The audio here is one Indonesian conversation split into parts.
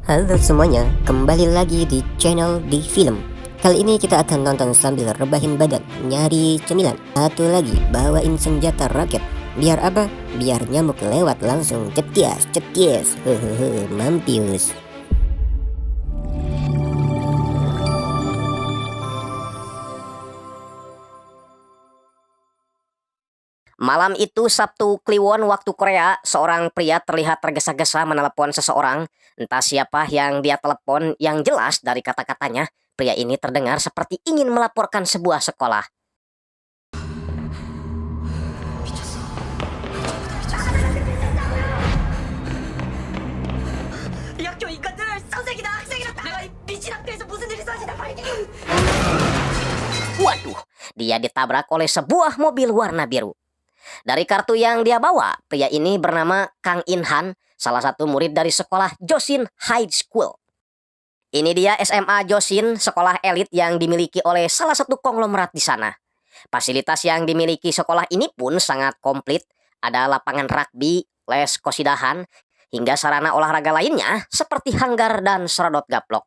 Halo semuanya, kembali lagi di channel Di Film. Kali ini kita akan nonton sambil rebahin badan, nyari cemilan, atau lagi bawain senjata raket. Biar apa? Biar nyamuk lewat langsung ceties, ceties. Hehehe, mampius. Malam itu Sabtu Kliwon waktu Korea, seorang pria terlihat tergesa-gesa menelepon seseorang. Entah siapa yang dia telepon, yang jelas dari kata-katanya, pria ini terdengar seperti ingin melaporkan sebuah sekolah. Waduh, dia ditabrak oleh sebuah mobil warna biru. Dari kartu yang dia bawa, pria ini bernama Kang In-han, salah satu murid dari sekolah Josin High School. Ini dia SMA Josin, sekolah elit yang dimiliki oleh salah satu konglomerat di sana. Fasilitas yang dimiliki sekolah ini pun sangat komplit, ada lapangan rugby, les kosidahan, hingga sarana olahraga lainnya seperti hanggar dan serodot gaplok.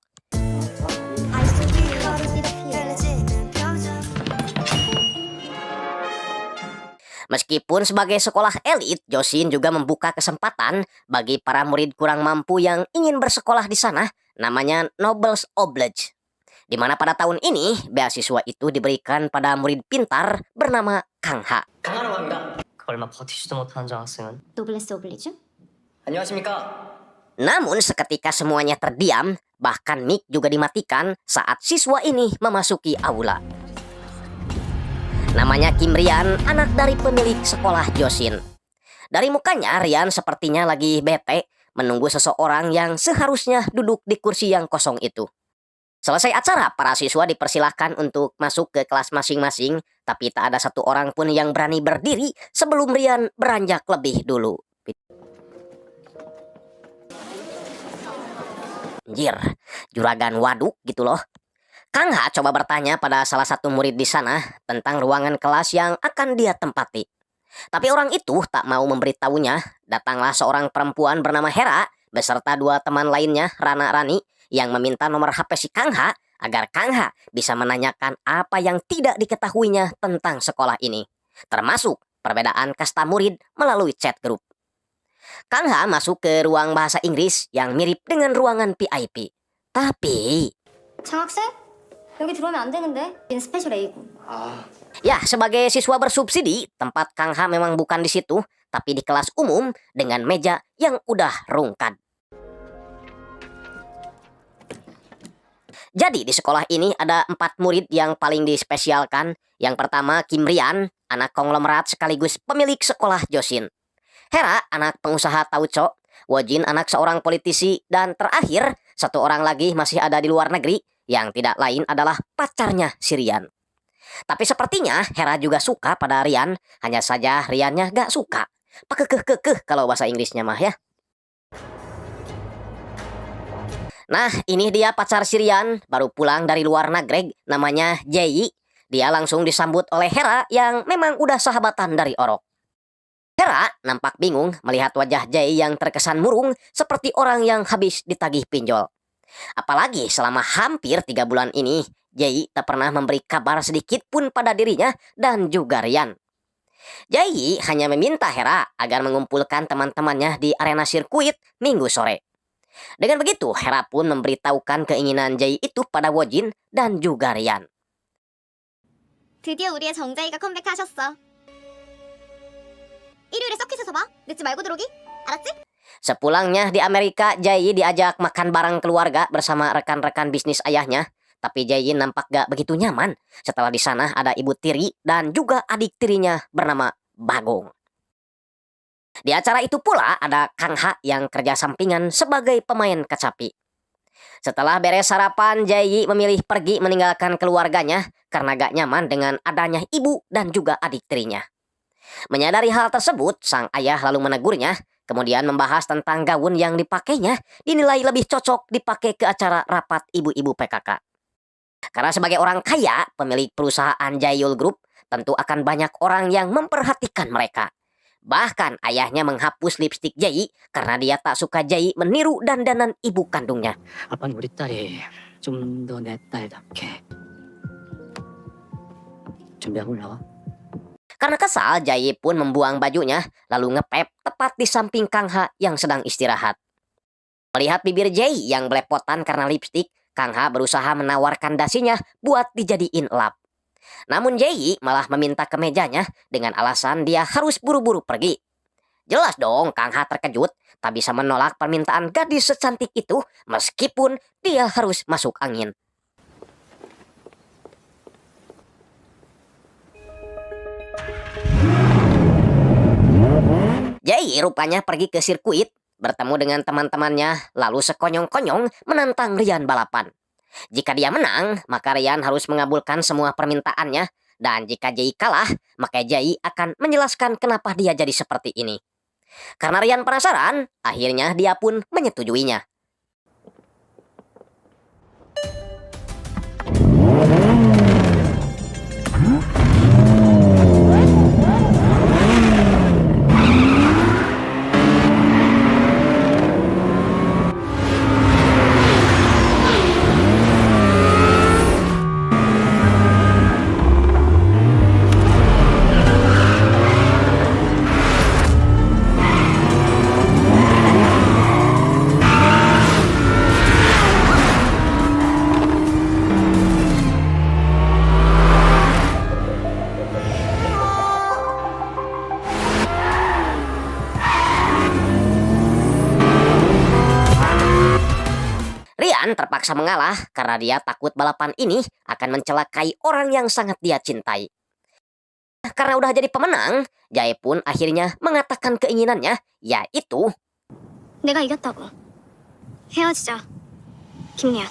Meskipun sebagai sekolah elit, Josin juga membuka kesempatan bagi para murid kurang mampu yang ingin bersekolah di sana, namanya Nobles Oblige. Di mana pada tahun ini, beasiswa itu diberikan pada murid pintar bernama Kang Ha. 강하라고 합니다. 얼마 버티지도 못하는 장학생은 노블레스 오블리주? 안녕하십니까? Namun seketika semuanya terdiam, bahkan mic juga dimatikan saat siswa ini memasuki aula. Namanya Kim Rian, anak dari pemilik sekolah Josin. Dari mukanya, Rian sepertinya lagi bete menunggu seseorang yang seharusnya duduk di kursi yang kosong itu. Selesai acara, para siswa dipersilahkan untuk masuk ke kelas masing-masing, tapi tak ada satu orang pun yang berani berdiri sebelum Rian beranjak lebih dulu. Anjir, juragan waduk gitu loh. Kang Ha coba bertanya pada salah satu murid di sana tentang ruangan kelas yang akan dia tempati. Tapi orang itu tak mau memberitahunya. Datanglah seorang perempuan bernama Hera beserta dua teman lainnya, Rana Rani, yang meminta nomor HP si Kang Ha agar Kang Ha bisa menanyakan apa yang tidak diketahuinya tentang sekolah ini, termasuk perbedaan kasta murid melalui chat grup. Kang Ha masuk ke ruang bahasa Inggris yang mirip dengan ruangan VIP. Tapi 장학생? 여기 들어오면 안 되는데. 얜 스페셜 A고. ya, sebagai siswa bersubsidi, tempat Kang Ha memang bukan di situ, tapi di kelas umum dengan meja yang udah rungkad. Jadi di sekolah ini ada 4 murid yang paling dispesialkan. Yang pertama Kim Rian, anak konglomerat sekaligus pemilik sekolah Josin. Hera, anak pengusaha tauco. Wojin, anak seorang politisi. Dan terakhir, satu orang lagi masih ada di luar negeri, yang tidak lain adalah pacarnya si Rian. Tapi sepertinya Hera juga suka pada Rian, hanya saja Riannya gak suka. Pakekeh kalau bahasa Inggrisnya mah ya. Nah, ini dia pacar si Rian, baru pulang dari luar negeri, namanya Jae. Dia langsung disambut oleh Hera yang memang udah sahabatan dari Orok. Hera nampak bingung melihat wajah Jae yang terkesan murung seperti orang yang habis ditagih pinjol. Apalagi selama hampir 3 bulan ini, Jae tak pernah memberi kabar sedikit pun pada dirinya dan juga Rian. Jae hanya meminta Hera agar mengumpulkan teman-temannya di arena sirkuit minggu sore. Dengan begitu, Hera pun memberitahukan keinginan Jae itu pada Wojin dan juga Rian. 드디어 우리의 정자이가 컴백하셨어. 일요일에 서킷에서 봐. 늦지 말고 들어오기. 알았지? Sepulangnya di Amerika, Jae diajak makan bareng keluarga bersama rekan-rekan bisnis ayahnya. Tapi Jae nampak gak begitu nyaman setelah di sana ada ibu tiri dan juga adik tirinya bernama Bagong. Di acara itu pula ada Kang Ha yang kerja sampingan sebagai pemain kecapi. Setelah beres sarapan, Jae memilih pergi meninggalkan keluarganya karena gak nyaman dengan adanya ibu dan juga adik tirinya. Menyadari hal tersebut, sang ayah lalu menegurnya, kemudian membahas tentang gaun yang dipakainya dinilai lebih cocok dipakai ke acara rapat ibu-ibu PKK. Karena sebagai orang kaya, pemilik perusahaan Jaehyul Group, tentu akan banyak orang yang memperhatikan mereka. Bahkan ayahnya menghapus lipstik Jae karena dia tak suka Jae meniru dandanan ibu kandungnya. 아빠는 우리 딸이 좀 더 내 딸답게 준비하고 올라와. Karena kesal, Jae pun membuang bajunya lalu ngepep tepat di samping Kang Ha yang sedang istirahat. Melihat bibir Jae yang belepotan karena lipstik, Kang Ha berusaha menawarkan dasinya buat dijadiin lap. Namun Jae malah meminta ke mejanya dengan alasan dia harus buru-buru pergi. Jelas dong Kang Ha terkejut, tak bisa menolak permintaan gadis secantik itu meskipun dia harus masuk angin. Jae rupanya pergi ke sirkuit, bertemu dengan teman-temannya, lalu sekonyong-konyong menantang Rian balapan. Jika dia menang, maka Rian harus mengabulkan semua permintaannya, dan jika Jae kalah, maka Jae akan menjelaskan kenapa dia jadi seperti ini. Karena Rian penasaran, akhirnya dia pun menyetujuinya. Rian terpaksa mengalah karena dia takut balapan ini akan mencelakai orang yang sangat dia cintai. Karena udah jadi pemenang, Jae pun akhirnya mengatakan keinginannya, yaitu 내가 이겼다고. 헤어지자. 김리안.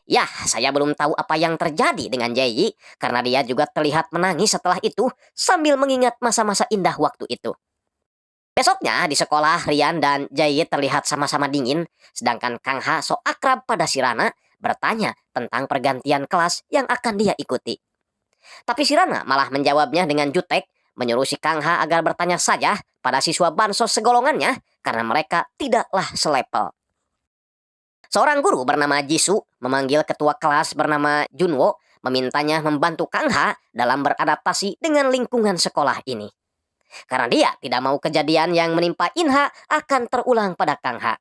ya, saya belum tahu apa yang terjadi dengan Jae karena dia juga terlihat menangis setelah itu sambil mengingat masa-masa indah waktu itu. Besoknya di sekolah, Rian dan Jae terlihat sama-sama dingin, sedangkan Kang Ha sok akrab pada si Rana bertanya tentang pergantian kelas yang akan dia ikuti. Tapi si Rana malah menjawabnya dengan jutek, menyuruh si Kang Ha agar bertanya saja pada siswa bansos segolongannya karena mereka tidaklah selepel. Seorang guru bernama Jisoo memanggil ketua kelas bernama Junwo, memintanya membantu Kang Ha dalam beradaptasi dengan lingkungan sekolah ini. Karena dia tidak mau kejadian yang menimpa Inha akan terulang pada Kang Ha.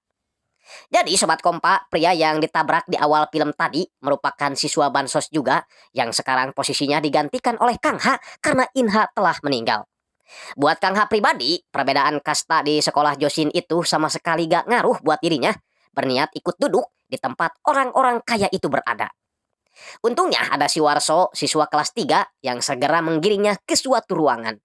Jadi Sobat Kompa, pria yang ditabrak di awal film tadi merupakan siswa bansos juga yang sekarang posisinya digantikan oleh Kang Ha karena Inha telah meninggal. Buat Kang Ha pribadi, perbedaan kasta di sekolah Josin itu sama sekali gak ngaruh buat dirinya, berniat ikut duduk di tempat orang-orang kaya itu berada. Untungnya ada si Warso, siswa kelas 3 yang segera menggiringnya ke suatu ruangan.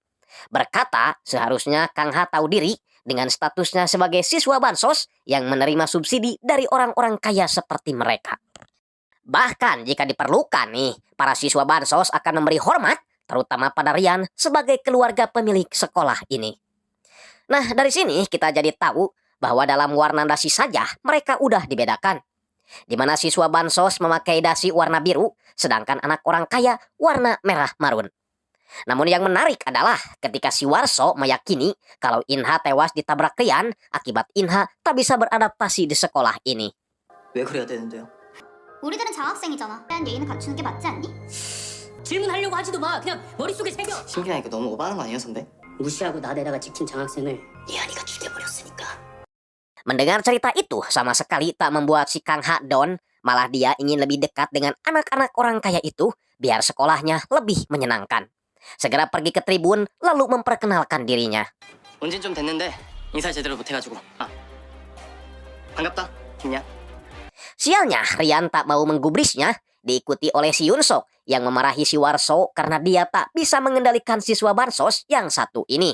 Berkata seharusnya Kang Ha tahu diri dengan statusnya sebagai siswa bansos yang menerima subsidi dari orang-orang kaya seperti mereka. Bahkan jika diperlukan nih, para siswa bansos akan memberi hormat terutama pada Rian sebagai keluarga pemilik sekolah ini. Nah, dari sini kita jadi tahu bahwa dalam warna dasi saja mereka udah dibedakan. Di mana siswa bansos memakai dasi warna biru, sedangkan anak orang kaya warna merah marun. Namun yang menarik adalah ketika si Warso meyakini kalau Inha tewas ditabrak Rian akibat Inha tak bisa beradaptasi di sekolah ini. 왜 그래야 되는데요? 우리들은 장학생이잖아. 대한 예의는 갖추는 게 맞지 않니? 질문하려고 하지도 마. 그냥 머릿속에 새겨. 신기하니까 너무 오버하는 거 아니에요, 선배? 무시하고 나대다가 찍힌 장학생을 예안이가 죽여버렸으니까. Mendengar cerita itu sama sekali tak membuat si Kang Ha down, malah dia ingin lebih dekat dengan anak-anak orang kaya itu biar sekolahnya lebih menyenangkan. Segera pergi ke tribun lalu memperkenalkan dirinya. 온진 좀 됐는데 인사 제대로 못해가지고. 반갑다, 김야. Sialnya Rian tak mau menggubrisnya, diikuti oleh si Yunsok yang memarahi si Warso karena dia tak bisa mengendalikan siswa bansos yang satu ini.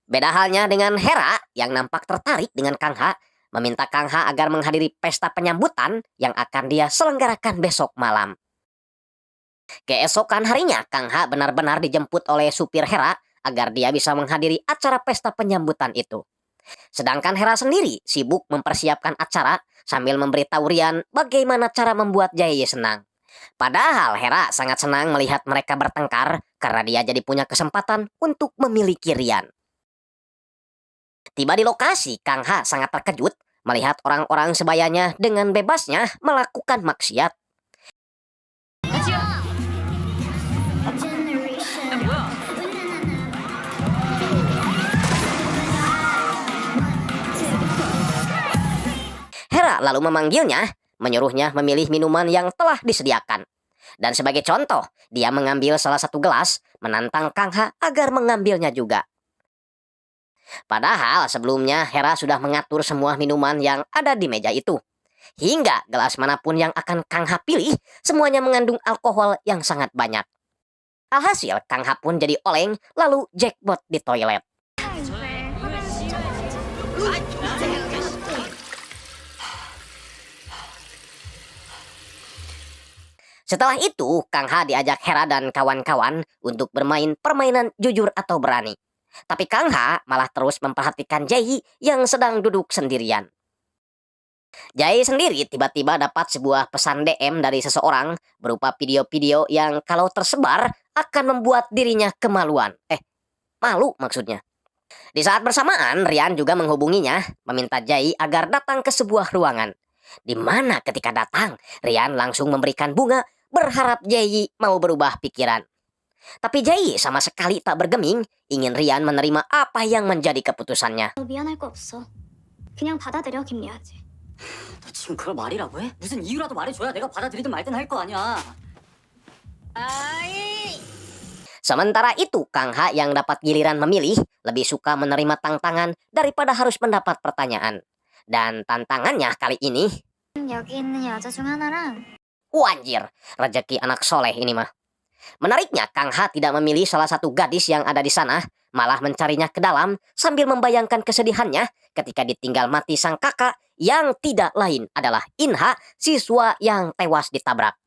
Beda halnya dengan Hera yang nampak tertarik dengan Kang Ha, meminta Kang Ha agar menghadiri pesta penyambutan yang akan dia selenggarakan besok malam. Keesokan harinya, Kang Ha benar-benar dijemput oleh supir Hera agar dia bisa menghadiri acara pesta penyambutan itu. Sedangkan Hera sendiri sibuk mempersiapkan acara sambil memberitahu Rian bagaimana cara membuat Jae senang. Padahal Hera sangat senang melihat mereka bertengkar karena dia jadi punya kesempatan untuk memiliki Rian. Tiba di lokasi, Kang Ha sangat terkejut melihat orang-orang sebayanya dengan bebasnya melakukan maksiat. Hera lalu memanggilnya, menyuruhnya memilih minuman yang telah disediakan. Dan sebagai contoh, dia mengambil salah satu gelas, menantang Kang Ha agar mengambilnya juga. Padahal sebelumnya Hera sudah mengatur semua minuman yang ada di meja itu. Hingga gelas manapun yang akan Kang Ha pilih, semuanya mengandung alkohol yang sangat banyak. Alhasil, Kang Ha pun jadi oleng, lalu jackpot di toilet. Setelah itu, Kang Ha diajak Hera dan kawan-kawan untuk bermain permainan jujur atau berani. Tapi Kang Ha malah terus memperhatikan Jae yang sedang duduk sendirian. Jae sendiri tiba-tiba dapat sebuah pesan DM dari seseorang berupa video-video yang kalau tersebar akan membuat dirinya kemaluan. Malu maksudnya. Di saat bersamaan, Rian juga menghubunginya, meminta Jae agar datang ke sebuah ruangan. Di mana ketika datang, Rian langsung memberikan bunga, berharap Jae mau berubah pikiran. Tapi Jae sama sekali tak bergeming, ingin Rian menerima apa yang menjadi keputusannya. 미안할 거 없어. 그냥 받아들여, 김리아지. 너 지금 그걸 말이라고 해? 무슨 이유라도 말해줘야 내가 받아들이든 말든 할 거 아니야. Sementara itu, Kang Ha yang dapat giliran memilih, lebih suka menerima tantangan daripada harus mendapat pertanyaan. Dan tantangannya kali ini, 여기 있는 여자 중 하나랑 anjir, rezeki anak soleh ini mah. Menariknya, Kang Ha tidak memilih salah satu gadis yang ada di sana, malah mencarinya ke dalam sambil membayangkan kesedihannya ketika ditinggal mati sang kakak yang tidak lain adalah Inha, siswa yang tewas ditabrak.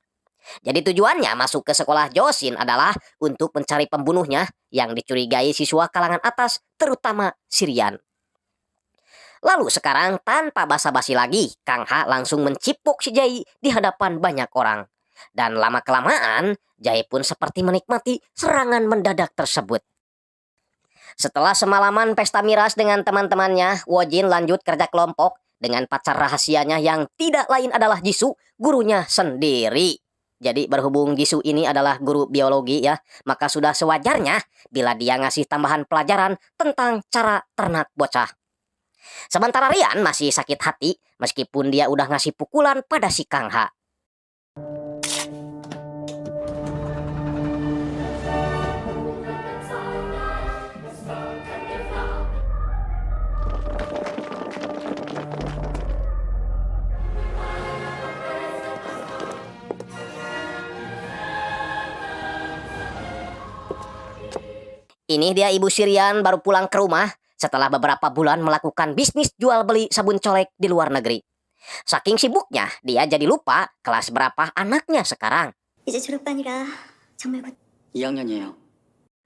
Jadi tujuannya masuk ke sekolah Joseon adalah untuk mencari pembunuhnya yang dicurigai siswa kalangan atas, terutama Sirian. Lalu sekarang tanpa basa-basi lagi, Kang Ha langsung mencipok si Jae di hadapan banyak orang. Dan lama-kelamaan, Jae pun seperti menikmati serangan mendadak tersebut. Setelah semalaman pesta miras dengan teman-temannya, Wojin lanjut kerja kelompok dengan pacar rahasianya yang tidak lain adalah Jisoo, gurunya sendiri. Jadi berhubung Jisoo ini adalah guru biologi ya, maka sudah sewajarnya bila dia ngasih tambahan pelajaran tentang cara ternak bocah. Sementara Rian masih sakit hati meskipun dia udah ngasih pukulan pada si Kang Ha. Ini dia Ibu Sirian baru pulang ke rumah setelah beberapa bulan melakukan bisnis jual beli sabun colek di luar negeri. Saking sibuknya, dia jadi lupa kelas berapa anaknya sekarang. 이제 졸업반이라 정말 2학년이에요.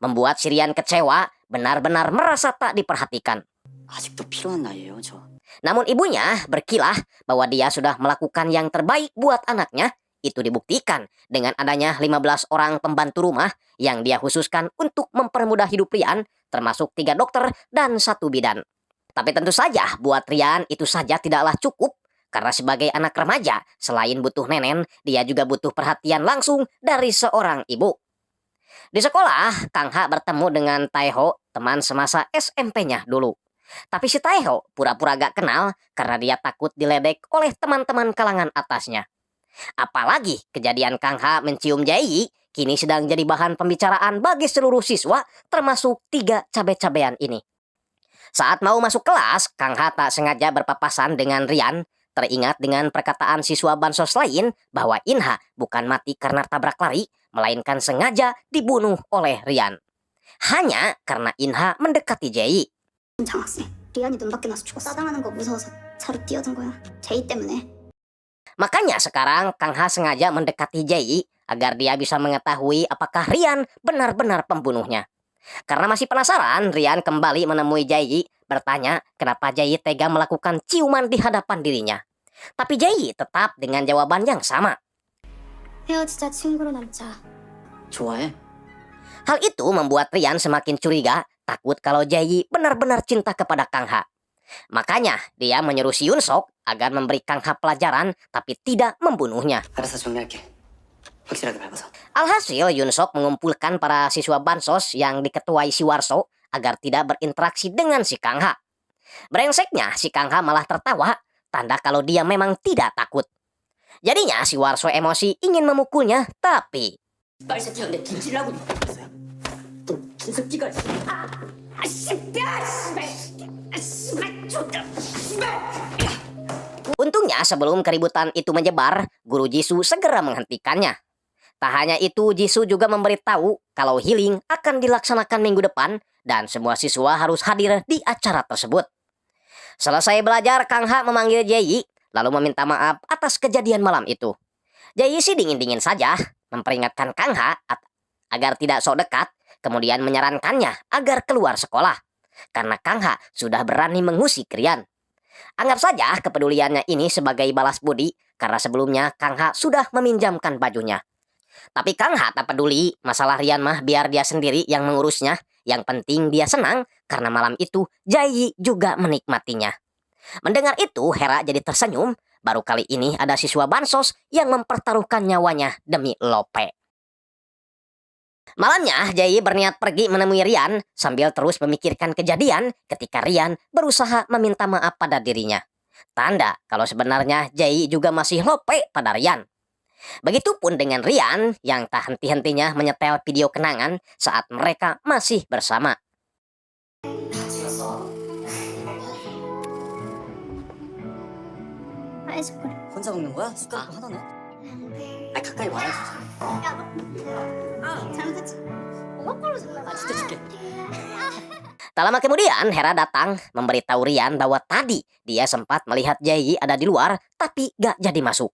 Membuat Sirian kecewa, benar-benar merasa tak diperhatikan. 아직도 필요한 나이에요, 저. Namun ibunya berkilah bahwa dia sudah melakukan yang terbaik buat anaknya. Itu dibuktikan dengan adanya 15 orang pembantu rumah yang dia khususkan untuk mempermudah hidup Rian, termasuk 3 dokter dan 1 bidan. Tapi tentu saja buat Rian itu saja tidaklah cukup, karena sebagai anak remaja, selain butuh nenen, dia juga butuh perhatian langsung dari seorang ibu. Di sekolah, Kang Ha bertemu dengan Taeho, teman semasa SMP-nya dulu. Tapi si Taeho pura-pura gak kenal karena dia takut diledek oleh teman-teman kalangan atasnya. Apalagi kejadian Kang Ha mencium Jae kini sedang jadi bahan pembicaraan bagi seluruh siswa, termasuk 3 cabe-cabean ini. Saat mau masuk kelas, Kang Ha tak sengaja berpapasan dengan Rian, teringat dengan perkataan siswa bansos lain bahwa Inha bukan mati karena tabrak lari, melainkan sengaja dibunuh oleh Rian. Hanya karena Inha mendekati Jae. 장학생. 리안이 눈 밖에 나서 죽었어. 싸당하는 거 무서워서 차로 뛰어든 거야. 제이 때문에. Makanya sekarang Kang Ha sengaja mendekati Jae agar dia bisa mengetahui apakah Rian benar-benar pembunuhnya. Karena masih penasaran, Rian kembali menemui Jae, bertanya kenapa Jae tega melakukan ciuman di hadapan dirinya. Tapi Jae tetap dengan jawaban yang sama. 헤어지자 친구로 남자. 좋아해? Hal itu membuat Rian semakin curiga, takut kalau Jae-yi benar-benar cinta kepada Kang Ha. Makanya dia menyuruh si Yoon Sok agar memberi Kang Ha pelajaran tapi tidak membunuhnya. 알아서 정리할게. 확실하게 밟아서. Alhasil Yoon Sok mengumpulkan para siswa bansos yang diketuai si Warso agar tidak berinteraksi dengan si Kang Ha. Brengseknya si Kang Ha malah tertawa, tanda kalau dia memang tidak takut. Jadinya si Warso emosi ingin memukulnya, tapi 빨 새끼가 내 김치를 하고 있어요. 또 김석기가 untungnya sebelum keributan itu menyebar, Guru Jisoo segera menghentikannya. Tak hanya itu, Jisoo juga memberitahu kalau healing akan dilaksanakan minggu depan dan semua siswa harus hadir di acara tersebut. Selesai belajar, Kang Ha memanggil Jae-yi, lalu meminta maaf atas kejadian malam itu. Jae-yi sih dingin-dingin saja, memperingatkan Kang Ha agar tidak sok dekat, kemudian menyarankannya agar keluar sekolah. Karena Kang Ha sudah berani mengusik Rian. Anggap saja kepeduliannya ini sebagai balas budi, karena sebelumnya Kang Ha sudah meminjamkan bajunya. Tapi Kang Ha tak peduli, masalah Rian mah biar dia sendiri yang mengurusnya. Yang penting dia senang, karena malam itu Jae-yi juga menikmatinya. Mendengar itu, Hera jadi tersenyum. Baru kali ini ada siswa bansos yang mempertaruhkan nyawanya demi Lope. Malamnya, Jae-yi berniat pergi menemui Rian sambil terus memikirkan kejadian ketika Rian berusaha meminta maaf pada dirinya. Tanda kalau sebenarnya Jae-yi juga masih Lope pada Rian. Begitupun dengan Rian yang tak henti-hentinya menyetel video kenangan saat mereka masih bersama. 혼자 먹는 거야? 숟가락 하나네. 아 가까이 와라. 잘못했지. 엄마 걸로 장난. 진짜 줄게. Tak lama kemudian Hera datang memberitahu Rian bahwa tadi dia sempat melihat Jae-yi ada di luar tapi gak jadi masuk.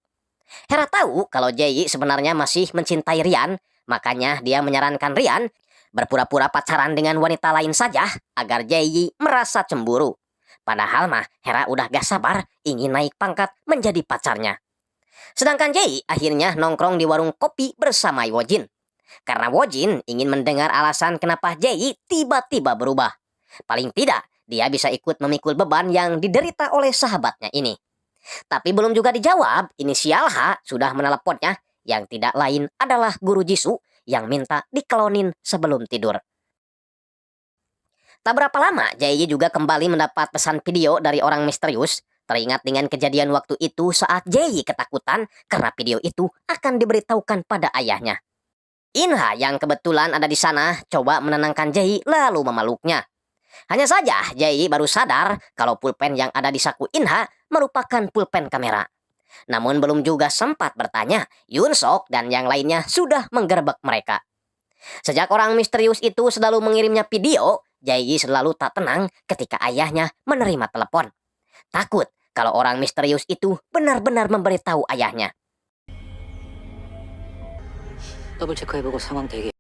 Hera tahu kalau Jae-yi sebenarnya masih mencintai Rian, makanya dia menyarankan Rian berpura-pura pacaran dengan wanita lain saja agar Jae-yi merasa cemburu. Padahal mah Hera udah gak sabar ingin naik pangkat menjadi pacarnya. Sedangkan Jae-yi akhirnya nongkrong di warung kopi bersama Wojin. Karena Wojin ingin mendengar alasan kenapa Jae-yi tiba-tiba berubah. Paling tidak, dia bisa ikut memikul beban yang diderita oleh sahabatnya ini. Tapi belum juga dijawab, inisial H sudah meneleponnya, yang tidak lain adalah Guru Jisoo yang minta diklonin sebelum tidur. Tak berapa lama, Jae-yi juga kembali mendapat pesan video dari orang misterius. Teringat dengan kejadian waktu itu saat Jae-yi ketakutan karena video itu akan diberitahukan pada ayahnya. Inha yang kebetulan ada di sana coba menenangkan Jae-yi lalu memeluknya. Hanya saja Jae-yi baru sadar kalau pulpen yang ada di saku Inha merupakan pulpen kamera. Namun belum juga sempat bertanya, Yoon Sok dan yang lainnya sudah menggerebek mereka. Sejak orang misterius itu selalu mengirimnya video, Jae-yi selalu tak tenang ketika ayahnya menerima telepon. Takut kalau orang misterius itu benar-benar memberitahu ayahnya. 더블 체크해보고 상황 대기.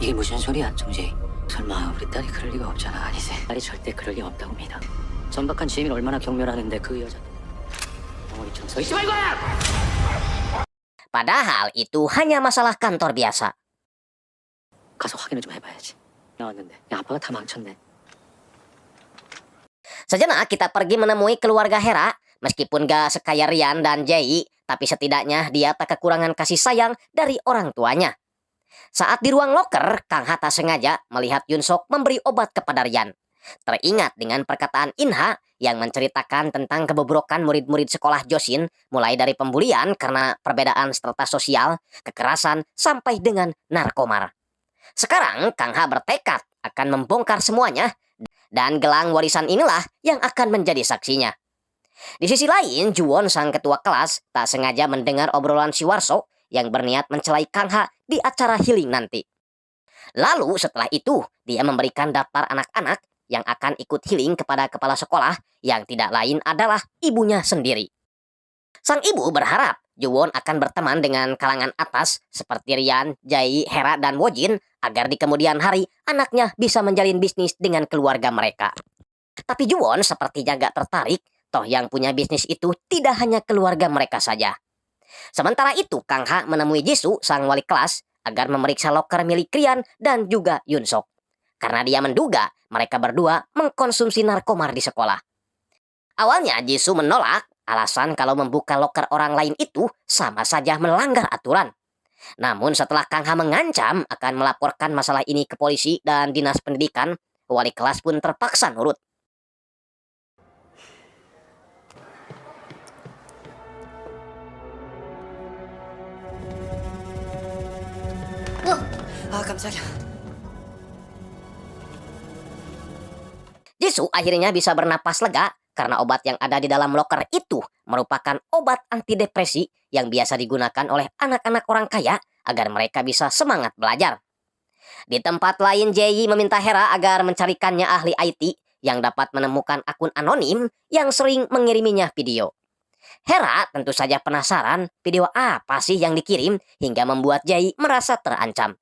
이게 무슨 소리야, 정재희? 설마 우리 딸이 그럴 리가 없잖아. 아니지. 딸이 절대 그럴 리 없다고 믿어. 전박한 지혜민 얼마나 경멸하는데 그 여자 덩어리처럼 서 있지 말고! Padahal itu hanya masalah kantor biasa. 가서 확인을 좀 해봐야지. 나왔는데 야, 아빠가 다 망쳤네. Sejenak kita pergi menemui keluarga Hera. Meskipun gak sekaya Rian dan Jae-yi, tapi setidaknya dia tak kekurangan kasih sayang dari orang tuanya. Saat di ruang loker, Kang Ha tak sengaja melihat Yoon Sok memberi obat kepada Rian. Teringat dengan perkataan Inha yang menceritakan tentang kebobrokan murid-murid sekolah Josin, mulai dari pembulian karena perbedaan strata sosial, kekerasan, sampai dengan narkomar. Sekarang Kang Ha bertekad akan membongkar semuanya, dan gelang warisan inilah yang akan menjadi saksinya. Di sisi lain, Juwon sang ketua kelas tak sengaja mendengar obrolan si Warso yang berniat mencelai Kang Ha di acara healing nanti. Lalu setelah itu, dia memberikan daftar anak-anak yang akan ikut healing kepada kepala sekolah yang tidak lain adalah ibunya sendiri. Sang ibu berharap Juwon akan berteman dengan kalangan atas seperti Rian, Jae-yi, Hera, dan Wojin agar di kemudian hari anaknya bisa menjalin bisnis dengan keluarga mereka. Tapi Juwon sepertinya gak tertarik. Toh yang punya bisnis itu tidak hanya keluarga mereka saja. Sementara itu Kang Ha menemui Jisoo sang wali kelas agar memeriksa loker milik Rian dan juga Yoon Sok. Karena dia menduga mereka berdua mengkonsumsi narkomar di sekolah. Awalnya Jisoo menolak, alasan kalau membuka loker orang lain itu sama saja melanggar aturan. Namun setelah Kang Ha mengancam akan melaporkan masalah ini ke polisi dan dinas pendidikan, wali kelas pun terpaksa nurut. 깜짝이야. Jisoo akhirnya bisa bernapas lega karena obat yang ada di dalam loker itu merupakan obat antidepresi yang biasa digunakan oleh anak-anak orang kaya agar mereka bisa semangat belajar. Di tempat lain, Jae meminta Hera agar mencarikannya ahli IT yang dapat menemukan akun anonim yang sering mengiriminya video. Hera tentu saja penasaran video apa sih yang dikirim hingga membuat Jae merasa terancam.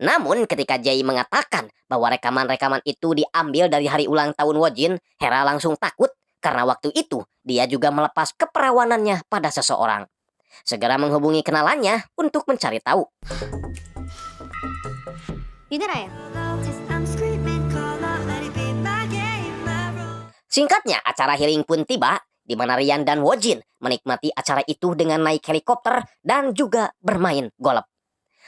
Namun ketika Jae mengatakan bahwa rekaman-rekaman itu diambil dari hari ulang tahun Wojin, Hera langsung takut karena waktu itu dia juga melepas keperawanannya pada seseorang. Segera menghubungi kenalannya untuk mencari tahu. 유나라야. Singkatnya, acara healing pun tiba, di mana Rian dan Wojin menikmati acara itu dengan naik helikopter dan juga bermain golf.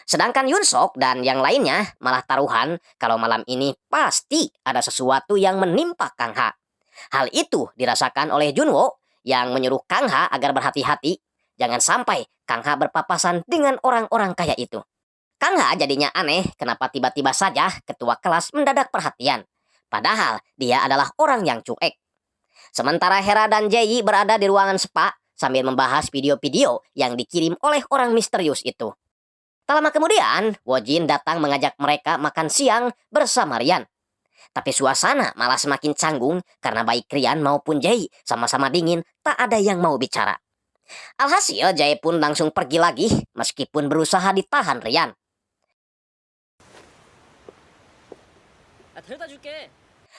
Sedangkan Yoon Sok dan yang lainnya malah taruhan kalau malam ini pasti ada sesuatu yang menimpa Kang Ha. Hal itu dirasakan oleh Junwo yang menyuruh Kang Ha agar berhati-hati, jangan sampai Kang Ha berpapasan dengan orang-orang kaya itu. Kang Ha jadinya aneh kenapa tiba-tiba saja ketua kelas mendadak perhatian. Padahal dia adalah orang yang cuek. Sementara Hera dan Jae berada di ruangan spa sambil membahas video-video yang dikirim oleh orang misterius itu. Tak lama kemudian, Wojin datang mengajak mereka makan siang bersama Rian. Tapi suasana malah semakin canggung karena baik Rian maupun Jae sama-sama dingin, tak ada yang mau bicara. Alhasil Jae pun langsung pergi lagi meskipun berusaha ditahan Rian.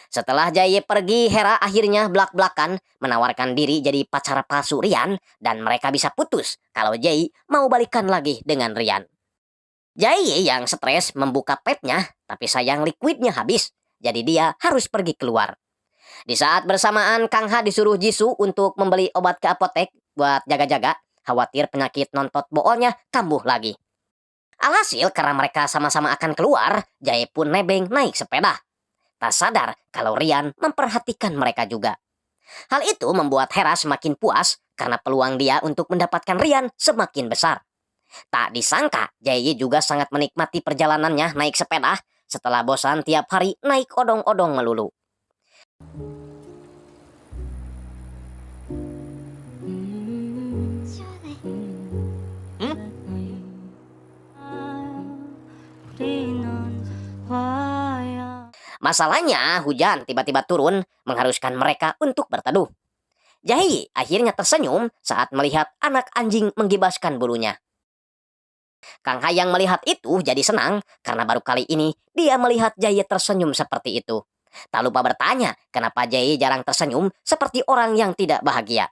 Setelah Jae pergi, Hera akhirnya belak-belakan menawarkan diri jadi pacar palsu Rian dan mereka bisa putus kalau Jae mau balikan lagi dengan Rian. Jae yang stres membuka pepnya, tapi sayang liquidnya habis, jadi dia harus pergi keluar. Di saat bersamaan, Kang Ha disuruh Jisoo untuk membeli obat ke apotek buat jaga-jaga, khawatir penyakit nontot boolnya kambuh lagi. Alhasil karena mereka sama-sama akan keluar, Jae pun nebeng naik sepeda. Tak sadar kalau Rian memperhatikan mereka juga. Hal itu membuat Hera semakin puas karena peluang dia untuk mendapatkan Rian semakin besar. Tak disangka, Jae juga sangat menikmati perjalanannya naik sepeda setelah bosan tiap hari naik odong-odong melulu. Masalahnya, hujan tiba-tiba turun mengharuskan mereka untuk berteduh. Jae akhirnya tersenyum saat melihat anak anjing menggibaskan bulunya. Kang Ha yang melihat itu jadi senang karena baru kali ini dia melihat Jae tersenyum seperti itu. Tak lupa bertanya kenapa Jae jarang tersenyum seperti orang yang tidak bahagia.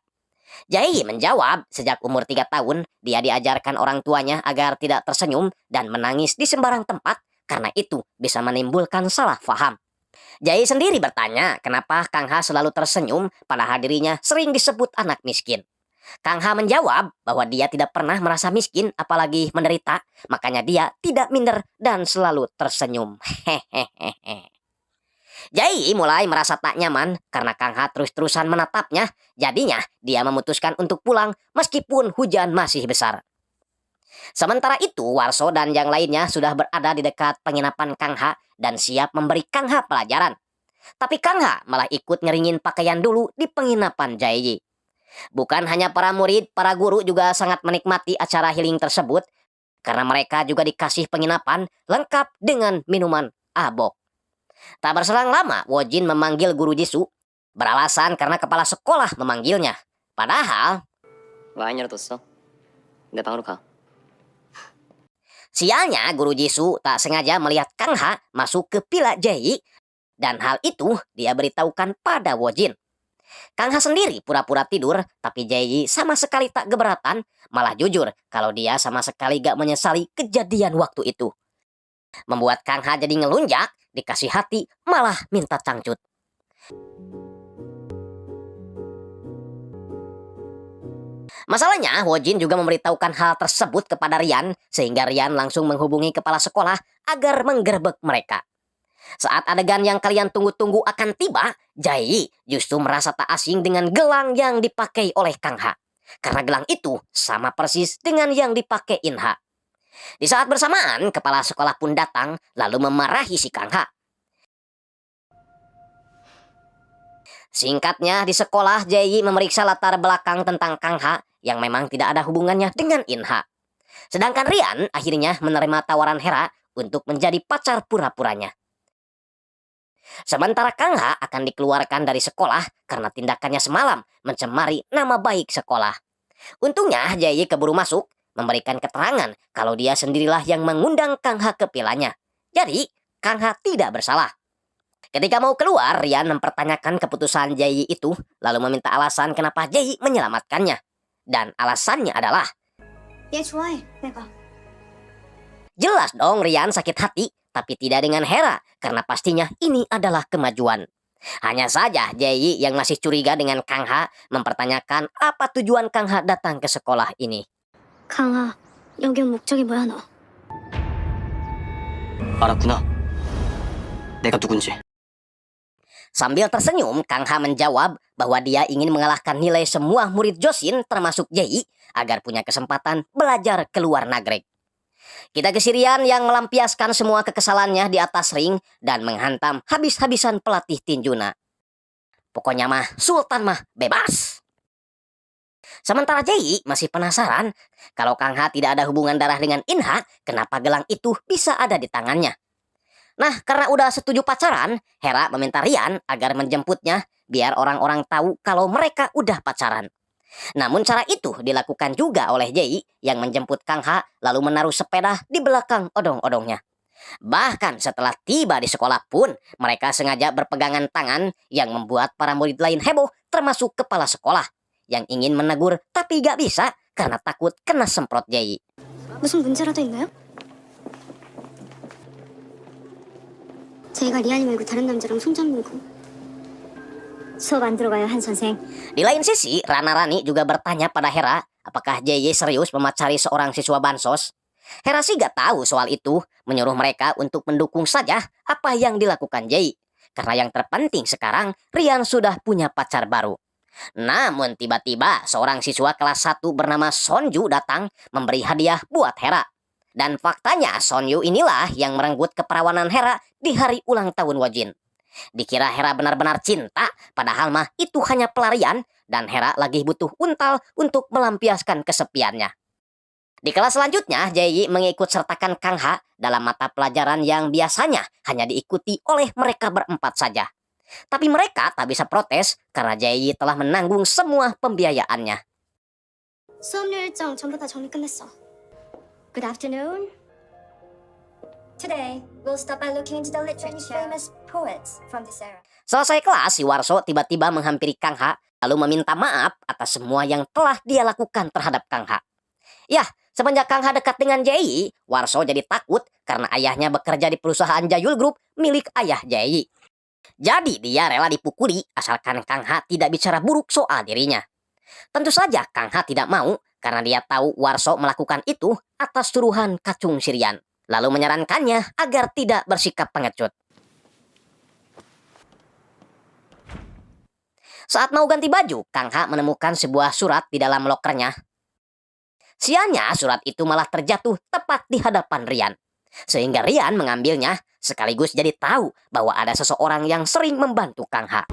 Jae menjawab sejak umur 3 tahun dia diajarkan orang tuanya agar tidak tersenyum dan menangis di sembarang tempat karena itu bisa menimbulkan salah faham. Jae sendiri bertanya kenapa Kang Ha selalu tersenyum padahal dirinya sering disebut anak miskin. Kang Ha menjawab bahwa dia tidak pernah merasa miskin apalagi menderita, makanya dia tidak minder dan selalu tersenyum. Hehehe. Jae mulai merasa tak nyaman karena Kang Ha terus-terusan menatapnya, jadinya dia memutuskan untuk pulang meskipun hujan masih besar. Sementara itu, Warso dan yang lainnya sudah berada di dekat penginapan Kang Ha dan siap memberi Kang Ha pelajaran. Tapi Kang Ha malah ikut ngeringin pakaian dulu di penginapan Jae. Bukan hanya para murid, para guru juga sangat menikmati acara healing tersebut karena mereka juga dikasih penginapan lengkap dengan minuman abok. Tak berselang lama, Wojin memanggil guru Jisoo beralasan karena kepala sekolah memanggilnya. Padahal 와 안 열어뒀어. 내 방으로 가. sialnya guru Jisoo tak sengaja melihat Kang Ha masuk ke pila Jae dan hal itu dia beritahukan pada Wojin. Kang Ha sendiri pura-pura tidur, tapi Jae sama sekali tak keberatan, malah jujur kalau dia sama sekali gak menyesali kejadian waktu itu. Membuat Kang Ha jadi ngelunjak, dikasih hati, malah minta cangcut. Masalahnya, Wojin juga memberitahukan hal tersebut kepada Rian, sehingga Rian langsung menghubungi kepala sekolah agar menggerebek mereka. Saat adegan yang kalian tunggu-tunggu akan tiba, Jae justru merasa tak asing dengan gelang yang dipakai oleh Kang Ha. Karena gelang itu sama persis dengan yang dipakai In Ha. Di saat bersamaan, kepala sekolah pun datang lalu memarahi si Kang Ha. Singkatnya, di sekolah Jae memeriksa latar belakang tentang Kang Ha yang memang tidak ada hubungannya dengan In Ha. Sedangkan Rian akhirnya menerima tawaran Hera untuk menjadi pacar pura-puranya. Sementara Kang Ha akan dikeluarkan dari sekolah karena tindakannya semalam mencemari nama baik sekolah. Untungnya Jae keburu masuk, memberikan keterangan kalau dia sendirilah yang mengundang Kang Ha ke vilanya. Jadi, Kang Ha tidak bersalah. Ketika mau keluar, Rian mempertanyakan keputusan Jae itu, lalu meminta alasan kenapa Jae menyelamatkannya. Dan alasannya adalah, 얘 좋아해, 내가. jelas dong Rian sakit hati, tapi tidak dengan Hera, karena pastinya ini adalah kemajuan. Hanya saja Jae yang masih curiga dengan Kang Ha mempertanyakan apa tujuan Kang Ha datang ke sekolah ini. 강아, 여기 목적이 뭐야 너? 알았구나. 내가 누군지. Sambil tersenyum, Kang Ha menjawab bahwa dia ingin mengalahkan nilai semua murid Josin termasuk Jae agar punya kesempatan belajar ke luar negeri. Kita ke Rian yang melampiaskan semua kekesalannya di atas ring dan menghantam habis-habisan pelatih tinjuna. Pokoknya mah Sultan mah bebas. Sementara Jae masih penasaran kalau Kang Ha tidak ada hubungan darah dengan In Ha, kenapa gelang itu bisa ada di tangannya. Nah, karena udah setuju pacaran, Hera meminta Rian agar menjemputnya biar orang-orang tahu kalau mereka udah pacaran. Namun cara itu dilakukan juga oleh Jae yang menjemput Kang Ha lalu menaruh sepeda di belakang odong-odongnya. Bahkan setelah tiba di sekolah pun mereka sengaja berpegangan tangan yang membuat para murid lain heboh termasuk kepala sekolah yang ingin menegur tapi gak bisa karena takut kena semprot Jae. 무슨 문제라도 있나요? 제가 리안이 말고 다른 남자랑 손잡는 거. 수업 안 들어가요, 한 선생. Di lain sisi, Rana Rani juga bertanya pada Hera apakah Jae serius memacari seorang siswa bansos. Hera sih gak tahu soal itu, menyuruh mereka untuk mendukung saja apa yang dilakukan Jae. Karena yang terpenting sekarang, Rian sudah punya pacar baru. Namun tiba-tiba seorang siswa kelas 1 bernama Sonju datang memberi hadiah buat Hera. Dan faktanya Sonju inilah yang merenggut keperawanan Hera di hari ulang tahun Wojin. Dikira Hera benar-benar cinta, padahal mah itu hanya pelarian dan Hera lagi butuh untal untuk melampiaskan kesepiannya. Di kelas selanjutnya, Jae mengikut sertakan Kang Ha dalam mata pelajaran yang biasanya hanya diikuti oleh mereka berempat saja. Tapi mereka tak bisa protes karena Jae telah menanggung semua pembiayaannya. 수업료 일정 전부 다 정리 끝냈어. Good afternoon. Today, we'll start by looking into the literature famous poets from this era. Selesai kelas, si Warso tiba-tiba menghampiri Kang Ha lalu meminta maaf atas semua yang telah dia lakukan terhadap Kang Ha. Ya, semenjak Kang Ha dekat dengan Jae, Warso jadi takut karena ayahnya bekerja di perusahaan Jayul Group milik ayah Jae. Jadi dia rela dipukuli asalkan Kang Ha tidak bicara buruk soal dirinya. Tentu saja Kang Ha tidak mau karena dia tahu Warso melakukan itu atas suruhan Kacung Sirian. Lalu menyarankannya agar tidak bersikap pengecut. Saat mau ganti baju, Kang Ha menemukan sebuah surat di dalam lokernya. Sialnya surat itu malah terjatuh tepat di hadapan Rian. Sehingga Rian mengambilnya sekaligus jadi tahu bahwa ada seseorang yang sering membantu Kang Ha.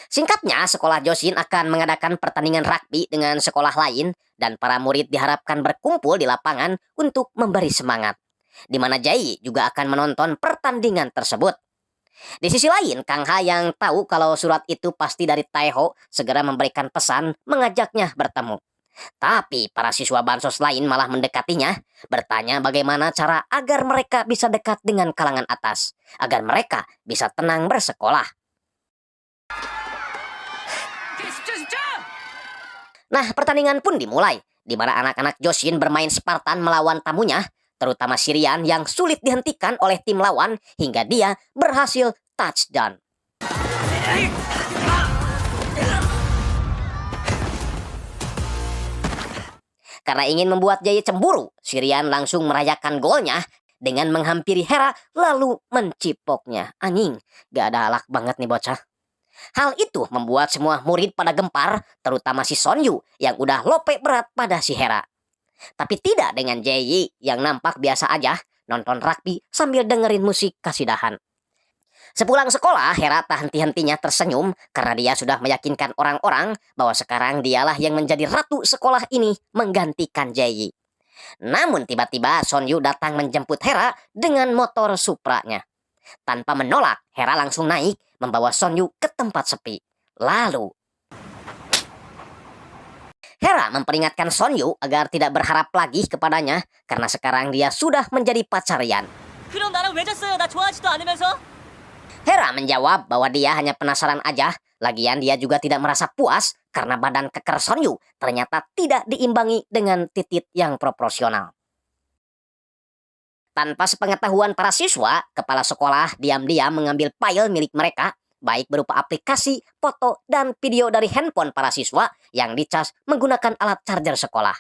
Singkatnya, sekolah Josin akan mengadakan pertandingan rugby dengan sekolah lain dan para murid diharapkan berkumpul di lapangan untuk memberi semangat. Di mana Jae juga akan menonton pertandingan tersebut. Di sisi lain, Kang Ha yang tahu kalau surat itu pasti dari Taeho segera memberikan pesan mengajaknya bertemu. Tapi para siswa bansos lain malah mendekatinya, bertanya bagaimana cara agar mereka bisa dekat dengan kalangan atas, agar mereka bisa tenang bersekolah. Nah, pertandingan pun dimulai, di mana anak-anak Joshin bermain Spartan melawan tamunya, terutama Sirian yang sulit dihentikan oleh tim lawan hingga dia berhasil touchdown. Karena ingin membuat Jae cemburu, Sirian langsung merayakan golnya dengan menghampiri Hera lalu mencipoknya. Anjing, gak ada alak banget nih bocah. Hal itu membuat semua murid pada gempar, terutama si Sonyu yang udah lope berat pada si Hera. Tapi tidak dengan Jae yang nampak biasa aja nonton rugby sambil dengerin musik kasidahan. Sepulang sekolah, Hera tak henti-hentinya tersenyum karena dia sudah meyakinkan orang-orang bahwa sekarang dialah yang menjadi ratu sekolah ini menggantikan Jae. Namun tiba-tiba Sonyu datang menjemput Hera dengan motor Supra-nya. Tanpa menolak, Hera langsung naik membawa Sonyu ke tempat sepi. Lalu Hera memperingatkan Sonyu agar tidak berharap lagi kepadanya karena sekarang dia sudah menjadi pacar Ryan. 그럼 나랑 왜 잤어요? 나 좋아하지도 않으면서? Hera menjawab bahwa dia hanya penasaran aja, lagian dia juga tidak merasa puas karena badan keker Sonyu ternyata tidak diimbangi dengan titik yang proporsional. Tanpa sepengetahuan para siswa, kepala sekolah diam-diam mengambil file milik mereka, baik berupa aplikasi, foto, dan video dari handphone para siswa yang dicas menggunakan alat charger sekolah.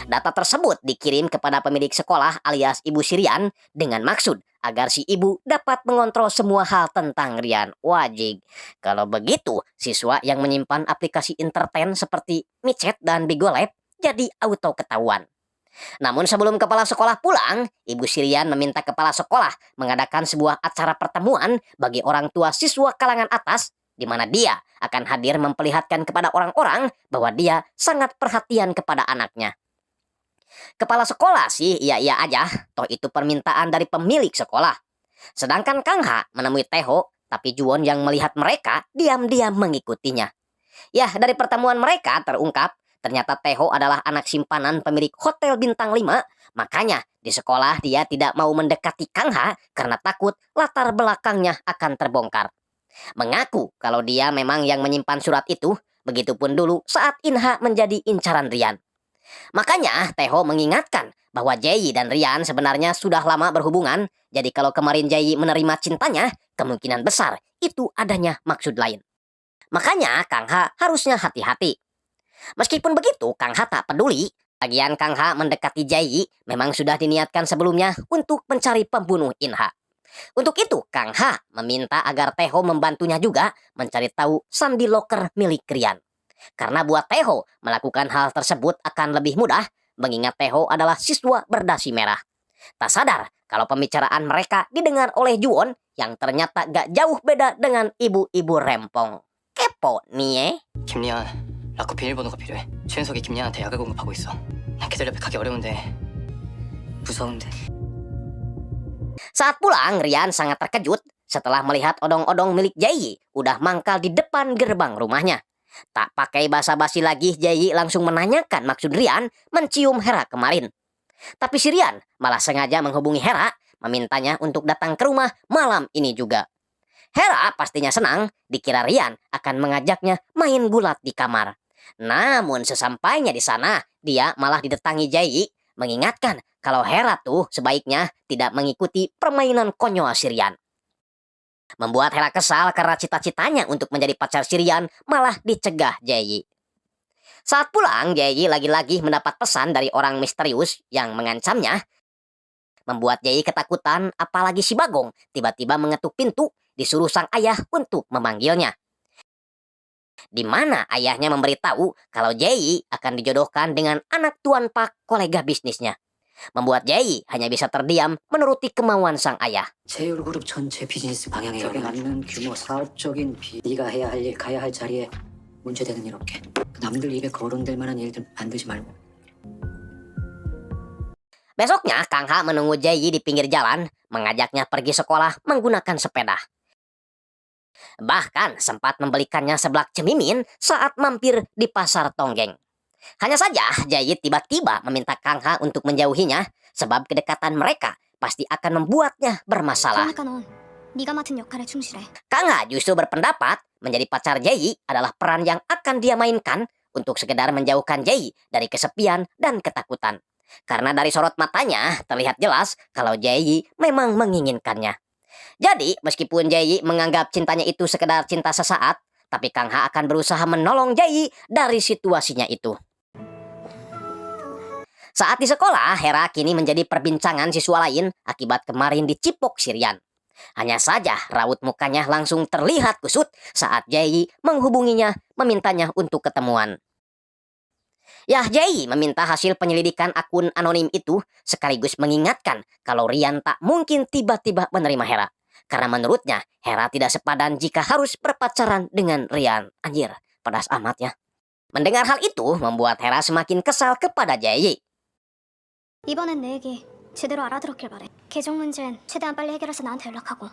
Data tersebut dikirim kepada pemilik sekolah alias Ibu Sirian dengan maksud agar si ibu dapat mengontrol semua hal tentang Ryan. Wajib. Kalau begitu, siswa yang menyimpan aplikasi entertain seperti micet dan Bigo Lab jadi auto ketahuan. Namun sebelum kepala sekolah pulang, Ibu Sirian meminta kepala sekolah mengadakan sebuah acara pertemuan bagi orang tua siswa kalangan atas di mana dia akan hadir memperlihatkan kepada orang-orang bahwa dia sangat perhatian kepada anaknya. Kepala sekolah sih iya-iya aja, toh itu permintaan dari pemilik sekolah. Sedangkan Kang Ha menemui Taeho, tapi Juwon yang melihat mereka diam-diam mengikutinya. Ya, dari pertemuan mereka terungkap, ternyata Taeho adalah anak simpanan pemilik hotel bintang 5, makanya di sekolah dia tidak mau mendekati Kang Ha karena takut latar belakangnya akan terbongkar. Mengaku kalau dia memang yang menyimpan surat itu, begitupun dulu saat Inha menjadi incaran Ryan. Makanya Taeho mengingatkan bahwa Jae dan Ryan sebenarnya sudah lama berhubungan, jadi kalau kemarin Jae menerima cintanya, kemungkinan besar itu adanya maksud lain. Makanya Kang Ha harusnya hati-hati. Meskipun begitu, Kang Ha tak peduli. Lagian Kang Ha mendekati Jae memang sudah diniatkan sebelumnya untuk mencari pembunuh Inha. Untuk itu, Kang Ha meminta agar Taeho membantunya juga mencari tahu sandi loker milik Ryan. Karena buat Taeho, melakukan hal tersebut akan lebih mudah, mengingat Taeho adalah siswa berdasi merah. Tak sadar kalau pembicaraan mereka didengar oleh Juwon yang ternyata gak jauh beda dengan ibu-ibu rempong. Kepo nih 김리안, 라커 비밀번호가 필요해. 최은석이 김리안한테 약을 공급하고 있어. 난 걔들 옆에 가기 어려운데 무서운데. Saat pulang, Ryan sangat terkejut setelah melihat odong-odong milik Jae udah mangkal di depan gerbang rumahnya. Tak pakai basa-basi lagi, Jae langsung menanyakan maksud Ryan mencium Hera kemarin. Tapi si Ryan malah sengaja menghubungi Hera, memintanya untuk datang ke rumah malam ini juga. Hera pastinya senang, dikira Ryan akan mengajaknya main gulat di kamar. Namun sesampainya di sana, dia malah didatangi Jae, mengingatkan kalau Hera tuh sebaiknya tidak mengikuti permainan konyol si Ryan. Membuat Hera kesal karena cita-citanya untuk menjadi pacar Ryan malah dicegah Jae. Saat pulang, Jae lagi-lagi mendapat pesan dari orang misterius yang mengancamnya. Membuat Jae ketakutan, apalagi si Bagong tiba-tiba mengetuk pintu, disuruh sang ayah untuk memanggilnya. Di mana ayahnya memberitahu kalau Jae akan dijodohkan dengan anak Tuan Pak, kolega bisnisnya. Membuat Jae hanya bisa terdiam menuruti kemauan sang ayah. 제휴그룹 전체 비즈니스 방향에 적에 맞는 규모 사업적인 네가 해야 할 일, 가야 할 자리에 문제되는 일 없게. 남들 입에 거론될 만한 일들 만들지 말고. Besoknya, Kang Ha menunggu Jae-yi di pinggir jalan, mengajaknya pergi sekolah menggunakan sepeda. Bahkan sempat membelikannya seblak cemimin saat mampir di pasar Tonggeng. Hanya saja, Jae-yi tiba-tiba meminta Kang Ha untuk menjauhinya, sebab kedekatan mereka pasti akan membuatnya bermasalah. 그러니까 넌 네가 맡은 역할에 충실해. Kang Ha justru berpendapat menjadi pacar Jae-yi adalah peran yang akan dia mainkan untuk sekedar menjauhkan Jae-yi dari kesepian dan ketakutan. Karena dari sorot matanya terlihat jelas kalau Jae-yi memang menginginkannya. Jadi, meskipun Jae-yi menganggap cintanya itu sekedar cinta sesaat, tapi Kang Ha akan berusaha menolong Jae-yi dari situasinya itu. Saat di sekolah, Hera kini menjadi perbincangan siswa lain akibat kemarin dicipok si Rian. Hanya saja raut mukanya langsung terlihat kusut saat Jae-yi menghubunginya memintanya untuk ketemuan. Jae-yi meminta hasil penyelidikan akun anonim itu sekaligus mengingatkan kalau Rian tak mungkin tiba-tiba menerima Hera. Karena menurutnya Hera tidak sepadan jika harus berpacaran dengan Rian. Anjir, pedas amat ya. Mendengar hal itu membuat Hera semakin kesal kepada Jae-yi. 이번엔 내 얘기 제대로 알아들었길 바래. 계정 문제는 최대한 빨리 해결해서 나한테 연락하고.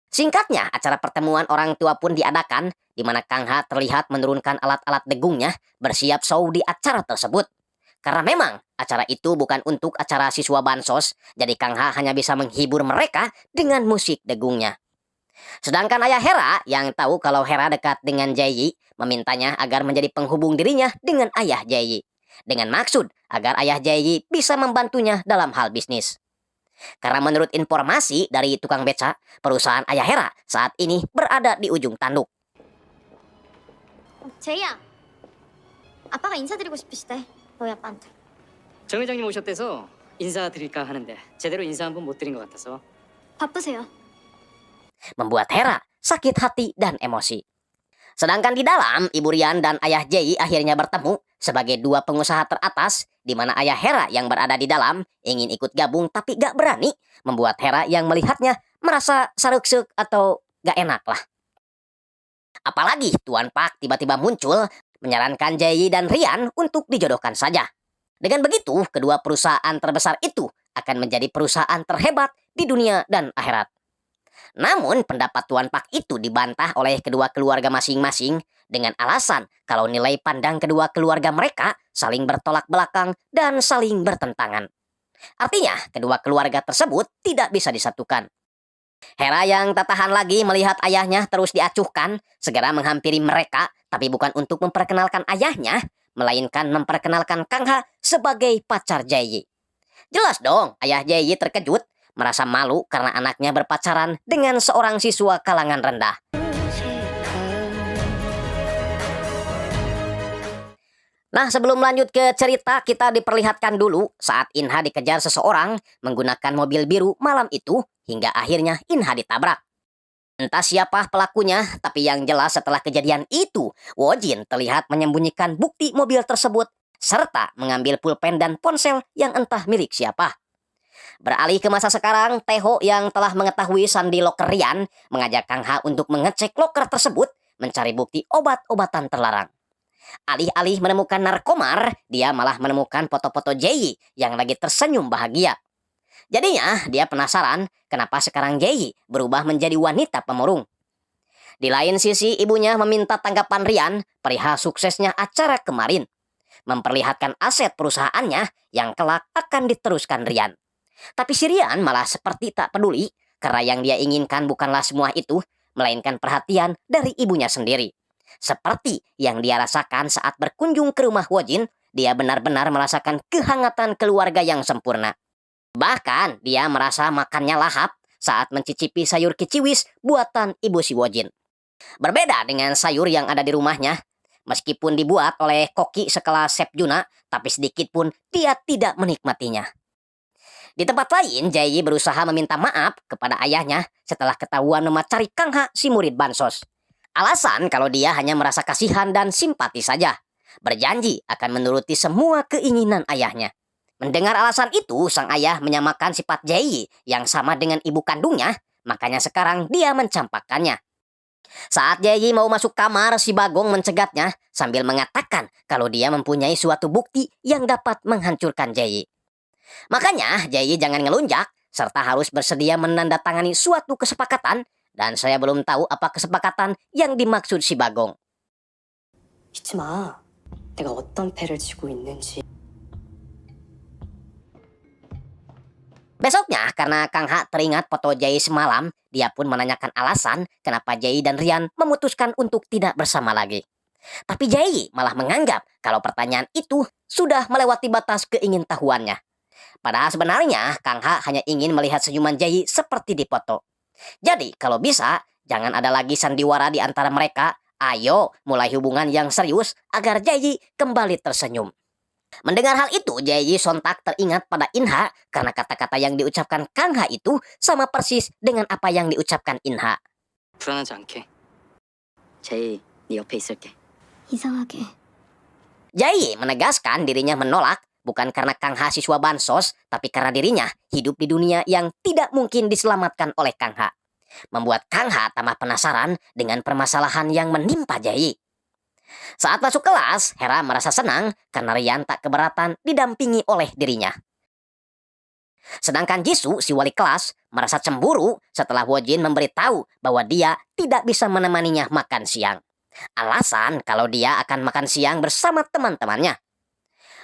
Singkatnya, acara pertemuan orang tua pun diadakan, di mana Kang Ha terlihat menurunkan alat-alat degungnya bersiap show di acara tersebut. Karena memang acara itu bukan untuk acara siswa bansos, jadi Kang Ha hanya bisa menghibur mereka dengan musik degungnya. Sedangkan ayah Hera yang tahu kalau Hera dekat dengan Jae-yi, memintanya agar menjadi penghubung dirinya dengan ayah Jae-yi. Dengan maksud agar ayah Jae-yi bisa membantunya dalam hal bisnis. Karena menurut informasi dari tukang beca, perusahaan ayah Hera saat ini berada di ujung tanduk. 제이야, 아빠가 인사드리고 싶으시대. 너희 아빠한테. 정 회장님 오셨대서 인사드릴까 하는데 제대로 인사 한 번 못 드린 것 같아서. 바쁘세요. Membuat Hera sakit hati dan emosi. Sedangkan di dalam, Ibu Rian dan ayah Jae-yi akhirnya bertemu sebagai dua pengusaha teratas, di mana ayah Hera yang berada di dalam ingin ikut gabung tapi gak berani, membuat Hera yang melihatnya merasa saruk-suk atau gak enak lah. Apalagi Tuan Pak tiba-tiba muncul menyarankan Jae-yi dan Rian untuk dijodohkan saja. Dengan begitu, kedua perusahaan terbesar itu akan menjadi perusahaan terhebat di dunia dan akhirat. Namun pendapat Tuan Pak itu dibantah oleh kedua keluarga masing-masing dengan alasan kalau nilai pandang kedua keluarga mereka saling bertolak belakang dan saling bertentangan. Artinya kedua keluarga tersebut tidak bisa disatukan. Hera yang tak tahan lagi melihat ayahnya terus diacuhkan, segera menghampiri mereka, tapi bukan untuk memperkenalkan ayahnya, melainkan memperkenalkan Kang Ha sebagai pacar Jae-yi. Jelas dong, ayah Jae-yi terkejut, merasa malu karena anaknya berpacaran dengan seorang siswa kalangan rendah. Nah, sebelum lanjut ke cerita, kita diperlihatkan dulu saat Inha dikejar seseorang menggunakan mobil biru malam itu hingga akhirnya Inha ditabrak. Entah siapa pelakunya, tapi yang jelas setelah kejadian itu, Wojin terlihat menyembunyikan bukti mobil tersebut serta mengambil pulpen dan ponsel yang entah milik siapa. Beralih ke masa sekarang, Taeho yang telah mengetahui sandi loker Rian mengajak Kang Ha untuk mengecek loker tersebut mencari bukti obat-obatan terlarang. Alih-alih menemukan narkomar, dia malah menemukan foto-foto Jae-yi yang lagi tersenyum bahagia. Jadinya dia penasaran kenapa sekarang Jae-yi berubah menjadi wanita pemurung. Di lain sisi, ibunya meminta tanggapan Rian perihal suksesnya acara kemarin, memperlihatkan aset perusahaannya yang kelak akan diteruskan Rian. Tapi si Rian malah seperti tak peduli, karena yang dia inginkan bukanlah semua itu, melainkan perhatian dari ibunya sendiri. Seperti yang dia rasakan saat berkunjung ke rumah Wojin, dia benar-benar merasakan kehangatan keluarga yang sempurna. Bahkan dia merasa makannya lahap saat mencicipi sayur kiciwis buatan ibu si Wojin. Berbeda dengan sayur yang ada di rumahnya, meskipun dibuat oleh koki sekelas Chef Juna, tapi sedikit pun dia tidak menikmatinya. Di tempat lain, Jae-yi berusaha meminta maaf kepada ayahnya setelah ketahuan memacari Kang Ha si murid bansos. Alasan kalau dia hanya merasa kasihan dan simpati saja. Berjanji akan menuruti semua keinginan ayahnya. Mendengar alasan itu, sang ayah menyamakan sifat Jae-yi yang sama dengan ibu kandungnya, makanya sekarang dia mencampakkannya. Saat Jae-yi mau masuk kamar, si Bagong mencegatnya sambil mengatakan kalau dia mempunyai suatu bukti yang dapat menghancurkan Jae-yi. Makanya Jayi jangan ngelunjak, serta harus bersedia menandatangani suatu kesepakatan, dan saya belum tahu apa kesepakatan yang dimaksud si Bagong. 잊지 마. 내가 어떤 패를 쥐고 있는지. Besoknya, karena Kang Ha teringat foto Jayi semalam, dia pun menanyakan alasan kenapa Jayi dan Rian memutuskan untuk tidak bersama lagi. Tapi Jayi malah menganggap kalau pertanyaan itu sudah melewati batas keingintahuannya. Padahal sebenarnya Kang Ha hanya ingin melihat senyuman Jayi seperti di foto. Jadi kalau bisa, jangan ada lagi sandiwara di antara mereka. Ayo mulai hubungan yang serius agar Jayi kembali tersenyum. Mendengar hal itu, Jayi sontak teringat pada Inha karena kata-kata yang diucapkan Kang Ha itu sama persis dengan apa yang diucapkan Inha. 불안하지 않게. 제이, 네 옆에 있을게. 이상하게. Jayi menegaskan dirinya menolak bukan karena Kang Ha siswa bansos, tapi karena dirinya hidup di dunia yang tidak mungkin diselamatkan oleh Kang Ha. Membuat Kang Ha tambah penasaran dengan permasalahan yang menimpa Jayi. Saat masuk kelas, Hera merasa senang karena Rian tak keberatan didampingi oleh dirinya. Sedangkan Jisoo, si wali kelas, merasa cemburu setelah Wojin memberitahu bahwa dia tidak bisa menemaninya makan siang. Alasan kalau dia akan makan siang bersama teman-temannya.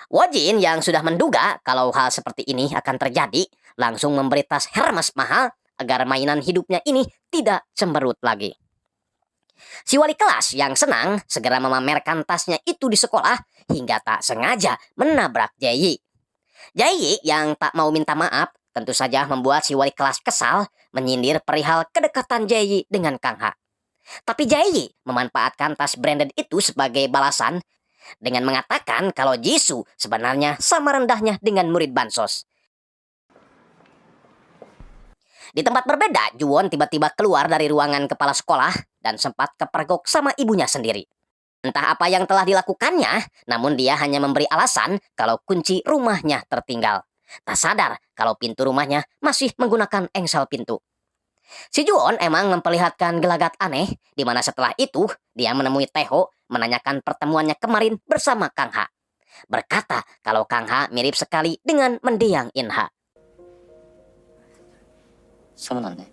Wojin yang sudah menduga kalau hal seperti ini akan terjadi, langsung memberi tas Hermes mahal agar mainan hidupnya ini tidak cemberut lagi. Si wali kelas yang senang segera memamerkan tasnya itu di sekolah hingga tak sengaja menabrak Jayi. Jayi yang tak mau minta maaf tentu saja membuat si wali kelas kesal menyindir perihal kedekatan Jayi dengan Kang Ha. Tapi Jayi memanfaatkan tas branded itu sebagai balasan dengan mengatakan kalau Jisoo sebenarnya sama rendahnya dengan murid bansos. Di tempat berbeda, Juwon tiba-tiba keluar dari ruangan kepala sekolah dan sempat kepergok sama ibunya sendiri. Entah apa yang telah dilakukannya, namun dia hanya memberi alasan kalau kunci rumahnya tertinggal. Tak sadar kalau pintu rumahnya masih menggunakan engsel pintu. Si Juwon emang memperlihatkan gelagat aneh, di mana setelah itu dia menemui Taeho menanyakan pertemuannya kemarin bersama Kang Ha. Berkata kalau Kang Ha mirip sekali dengan mendiang Inha. 서운하네.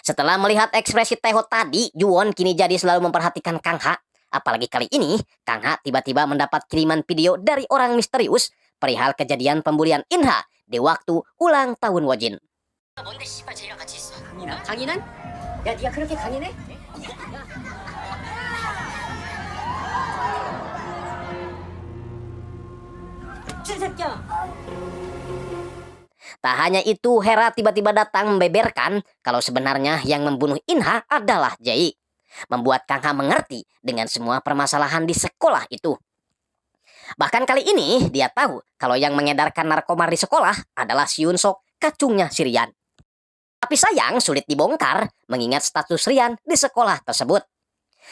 Setelah melihat ekspresi Taeho tadi, Juwon kini jadi selalu memperhatikan Kang Ha. Apalagi kali ini, Kang Ha tiba-tiba mendapat kiriman video dari orang misterius perihal kejadian pembulian Inha di waktu ulang tahun Wojin. 뭔데 씨발 쟤랑 같이 있어. 강인한? 야 네가 그렇게 강인해? 새끼야. Tak hanya itu, Hera tiba-tiba datang membeberkan kalau sebenarnya yang membunuh Inha adalah Jayi. Membuat Kang Ha mengerti dengan semua permasalahan di sekolah itu. Bahkan kali ini dia tahu kalau yang mengedarkan narkoba di sekolah adalah si Yunsok, kacungnya si Rian. Tapi sayang sulit dibongkar mengingat status Rian di sekolah tersebut.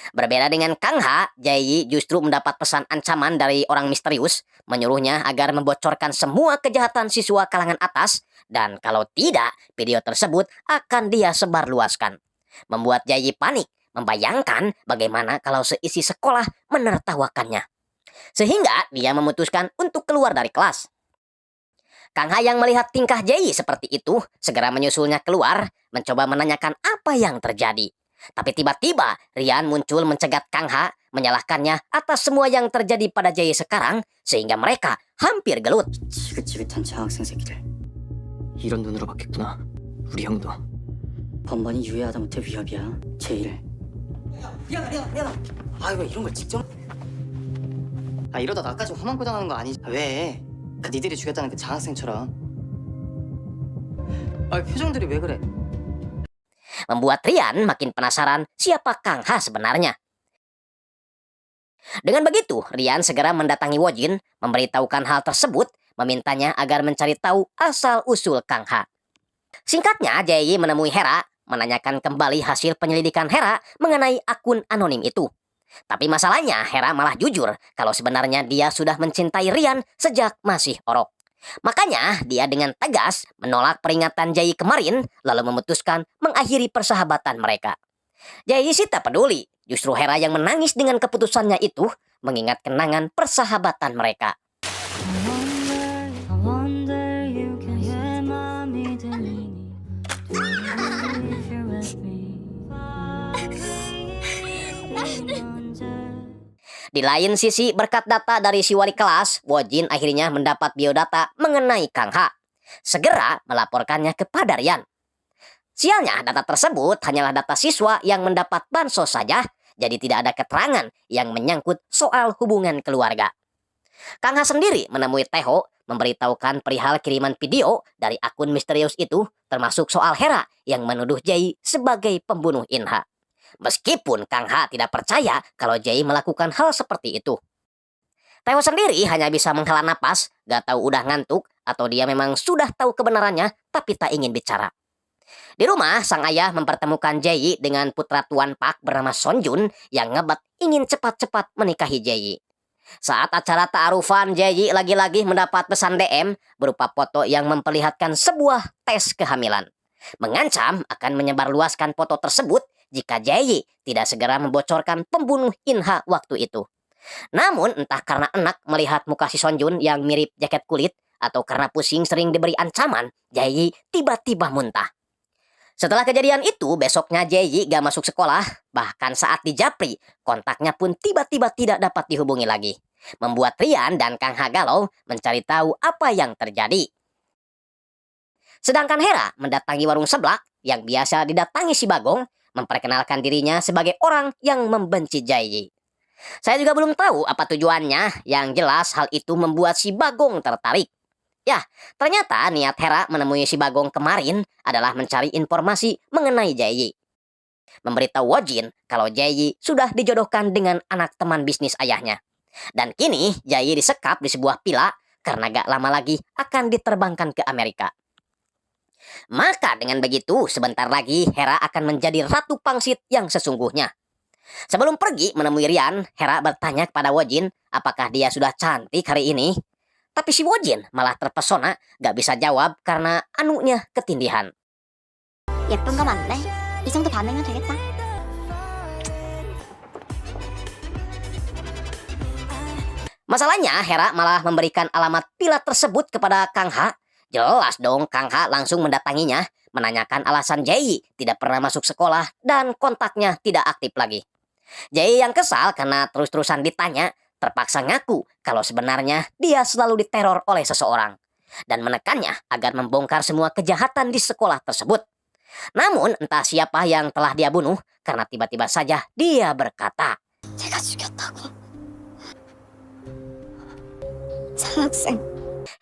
Berbeda dengan Kang Ha, Jayi justru mendapat pesan ancaman dari orang misterius, menyuruhnya agar membocorkan semua kejahatan siswa kalangan atas, dan kalau tidak, video tersebut akan dia sebarluaskan. Membuat Jayi panik, membayangkan bagaimana kalau seisi sekolah menertawakannya. Sehingga dia memutuskan untuk keluar dari kelas. Kang Ha yang melihat tingkah Jayi seperti itu, segera menyusulnya keluar, mencoba menanyakan apa yang terjadi. Tapi tiba-tiba Rian muncul mencegat Kang Ha, menyalahkannya atas semua yang terjadi pada Jayi sekarang, sehingga mereka hampir gelut. 지긋지긋한 장학생 새끼들. 이런 눈으로 봤겠구나. 우리 형도. 번번이 유해하다못해 위협이야. 제일. 미안하. 아, 왜 이런 걸 직접? 아, 이러다 나까지 험한 거 당하는 거 아니지? 왜? 그 니들이 죽였다는 그 장학생처럼. 아, 표정들이 왜 그래? Membuat Rian makin penasaran siapa Kang Ha sebenarnya. Dengan begitu, Rian segera mendatangi Wojin, memberitahukan hal tersebut, memintanya agar mencari tahu asal-usul Kang Ha. Singkatnya, Jayi menemui Hera, menanyakan kembali hasil penyelidikan Hera mengenai akun anonim itu. Tapi masalahnya, Hera malah jujur kalau sebenarnya dia sudah mencintai Rian sejak masih orok. Makanya dia dengan tegas menolak peringatan Jayi kemarin, lalu memutuskan mengakhiri persahabatan mereka. Jayi sih tak peduli, justru Hera yang menangis dengan keputusannya itu, mengingat kenangan persahabatan mereka. I wonder Di lain sisi, berkat data dari si wali kelas, Wojin akhirnya mendapat biodata mengenai Kang Ha. Segera melaporkannya kepada Rian. Sialnya, data tersebut hanyalah data siswa yang mendapat bansos saja, jadi tidak ada keterangan yang menyangkut soal hubungan keluarga. Kang Ha sendiri menemui Taeho, memberitahukan perihal kiriman video dari akun misterius itu, termasuk soal Hera yang menuduh Jae sebagai pembunuh Inha. Meskipun Kang Ha tidak percaya kalau Jae melakukan hal seperti itu. Taeho sendiri hanya bisa menghela napas, gak tahu udah ngantuk, atau dia memang sudah tahu kebenarannya tapi tak ingin bicara. Di rumah, sang ayah mempertemukan Jae dengan putra Tuan Pak bernama Sonjun yang ngebet ingin cepat-cepat menikahi Jae. Saat acara ta'arufan, Jae lagi-lagi mendapat pesan DM berupa foto yang memperlihatkan sebuah tes kehamilan. Mengancam akan menyebarluaskan foto tersebut jika Jae tidak segera membocorkan pembunuh Inha waktu itu. Namun entah karena enak melihat muka si Sonjun yang mirip jaket kulit atau karena pusing sering diberi ancaman, Jae tiba-tiba muntah. Setelah kejadian itu, besoknya Jae gak masuk sekolah, bahkan saat di Japri, kontaknya pun tiba-tiba tidak dapat dihubungi lagi. Membuat Rian dan Kang Ha galau mencari tahu apa yang terjadi. Sedangkan Hera mendatangi warung seblak yang biasa didatangi si Bagong, memperkenalkan dirinya sebagai orang yang membenci Jae. Saya juga belum tahu apa tujuannya, yang jelas hal itu membuat si Bagong tertarik. Ya, ternyata niat Hera menemui si Bagong kemarin adalah mencari informasi mengenai Jae. Memberitahu Wojin kalau Jae sudah dijodohkan dengan anak teman bisnis ayahnya. Dan kini Jae disekap di sebuah villa karena gak lama lagi akan diterbangkan ke Amerika. Maka dengan begitu, sebentar lagi Hera akan menjadi ratu pangsit yang sesungguhnya. Sebelum pergi menemui Rian, Hera bertanya kepada Wojin apakah dia sudah cantik hari ini. Tapi si Wojin malah terpesona, gak bisa jawab karena anunya ketindihan. 예쁜 거 맞네. 이 정도 반응은 되겠다. Masalahnya, Hera malah memberikan alamat villa tersebut kepada Kang Ha. Jelas dong, Kang Ha langsung mendatanginya, menanyakan alasan Jae tidak pernah masuk sekolah dan kontaknya tidak aktif lagi. Jae yang kesal karena terus-terusan ditanya, terpaksa ngaku kalau sebenarnya dia selalu diteror oleh seseorang dan menekannya agar membongkar semua kejahatan di sekolah tersebut. Namun entah siapa yang telah dia bunuh karena tiba-tiba saja dia berkata, 제가 죽였다고. 장학생.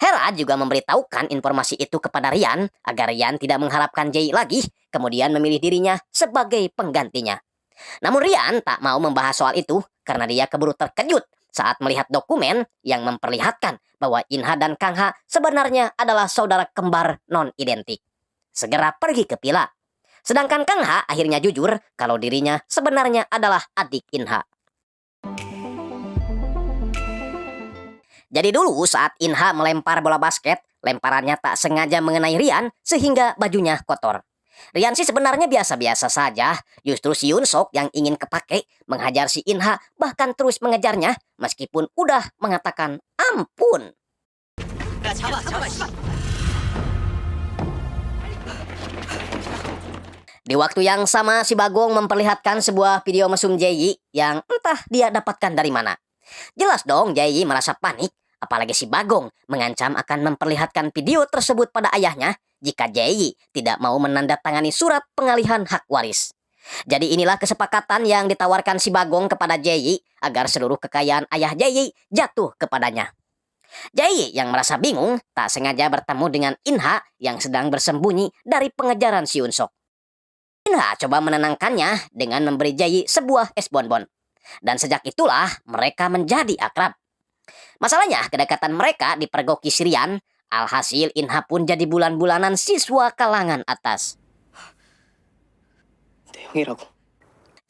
Hera juga memberitahukan informasi itu kepada Rian agar Rian tidak mengharapkan Jae lagi, kemudian memilih dirinya sebagai penggantinya. Namun Rian tak mau membahas soal itu karena dia keburu terkejut saat melihat dokumen yang memperlihatkan bahwa Inha dan Kang Ha sebenarnya adalah saudara kembar non-identik. Segera pergi ke villa. Sedangkan Kang Ha akhirnya jujur kalau dirinya sebenarnya adalah adik Inha. Jadi dulu saat Inha melempar bola basket, lemparannya tak sengaja mengenai Rian sehingga bajunya kotor. Rian sih sebenarnya biasa-biasa saja, justru si Yunsok yang ingin kepake menghajar si Inha bahkan terus mengejarnya meskipun udah mengatakan ampun. Di waktu yang sama si Bagong memperlihatkan sebuah video mesum Jae yang entah dia dapatkan dari mana. Jelas dong Jae merasa panik. Apalagi si Bagong mengancam akan memperlihatkan video tersebut pada ayahnya jika Jae tidak mau menandatangani surat pengalihan hak waris. Jadi inilah kesepakatan yang ditawarkan si Bagong kepada Jae agar seluruh kekayaan ayah Jae jatuh kepadanya. Jae yang merasa bingung tak sengaja bertemu dengan Inha yang sedang bersembunyi dari pengejaran si Yunsok. Inha coba menenangkannya dengan memberi Jae sebuah es bonbon. Dan sejak itulah mereka menjadi akrab. Masalahnya kedekatan mereka dipergoki si Rian, alhasil Inha pun jadi bulan-bulanan siswa kalangan atas.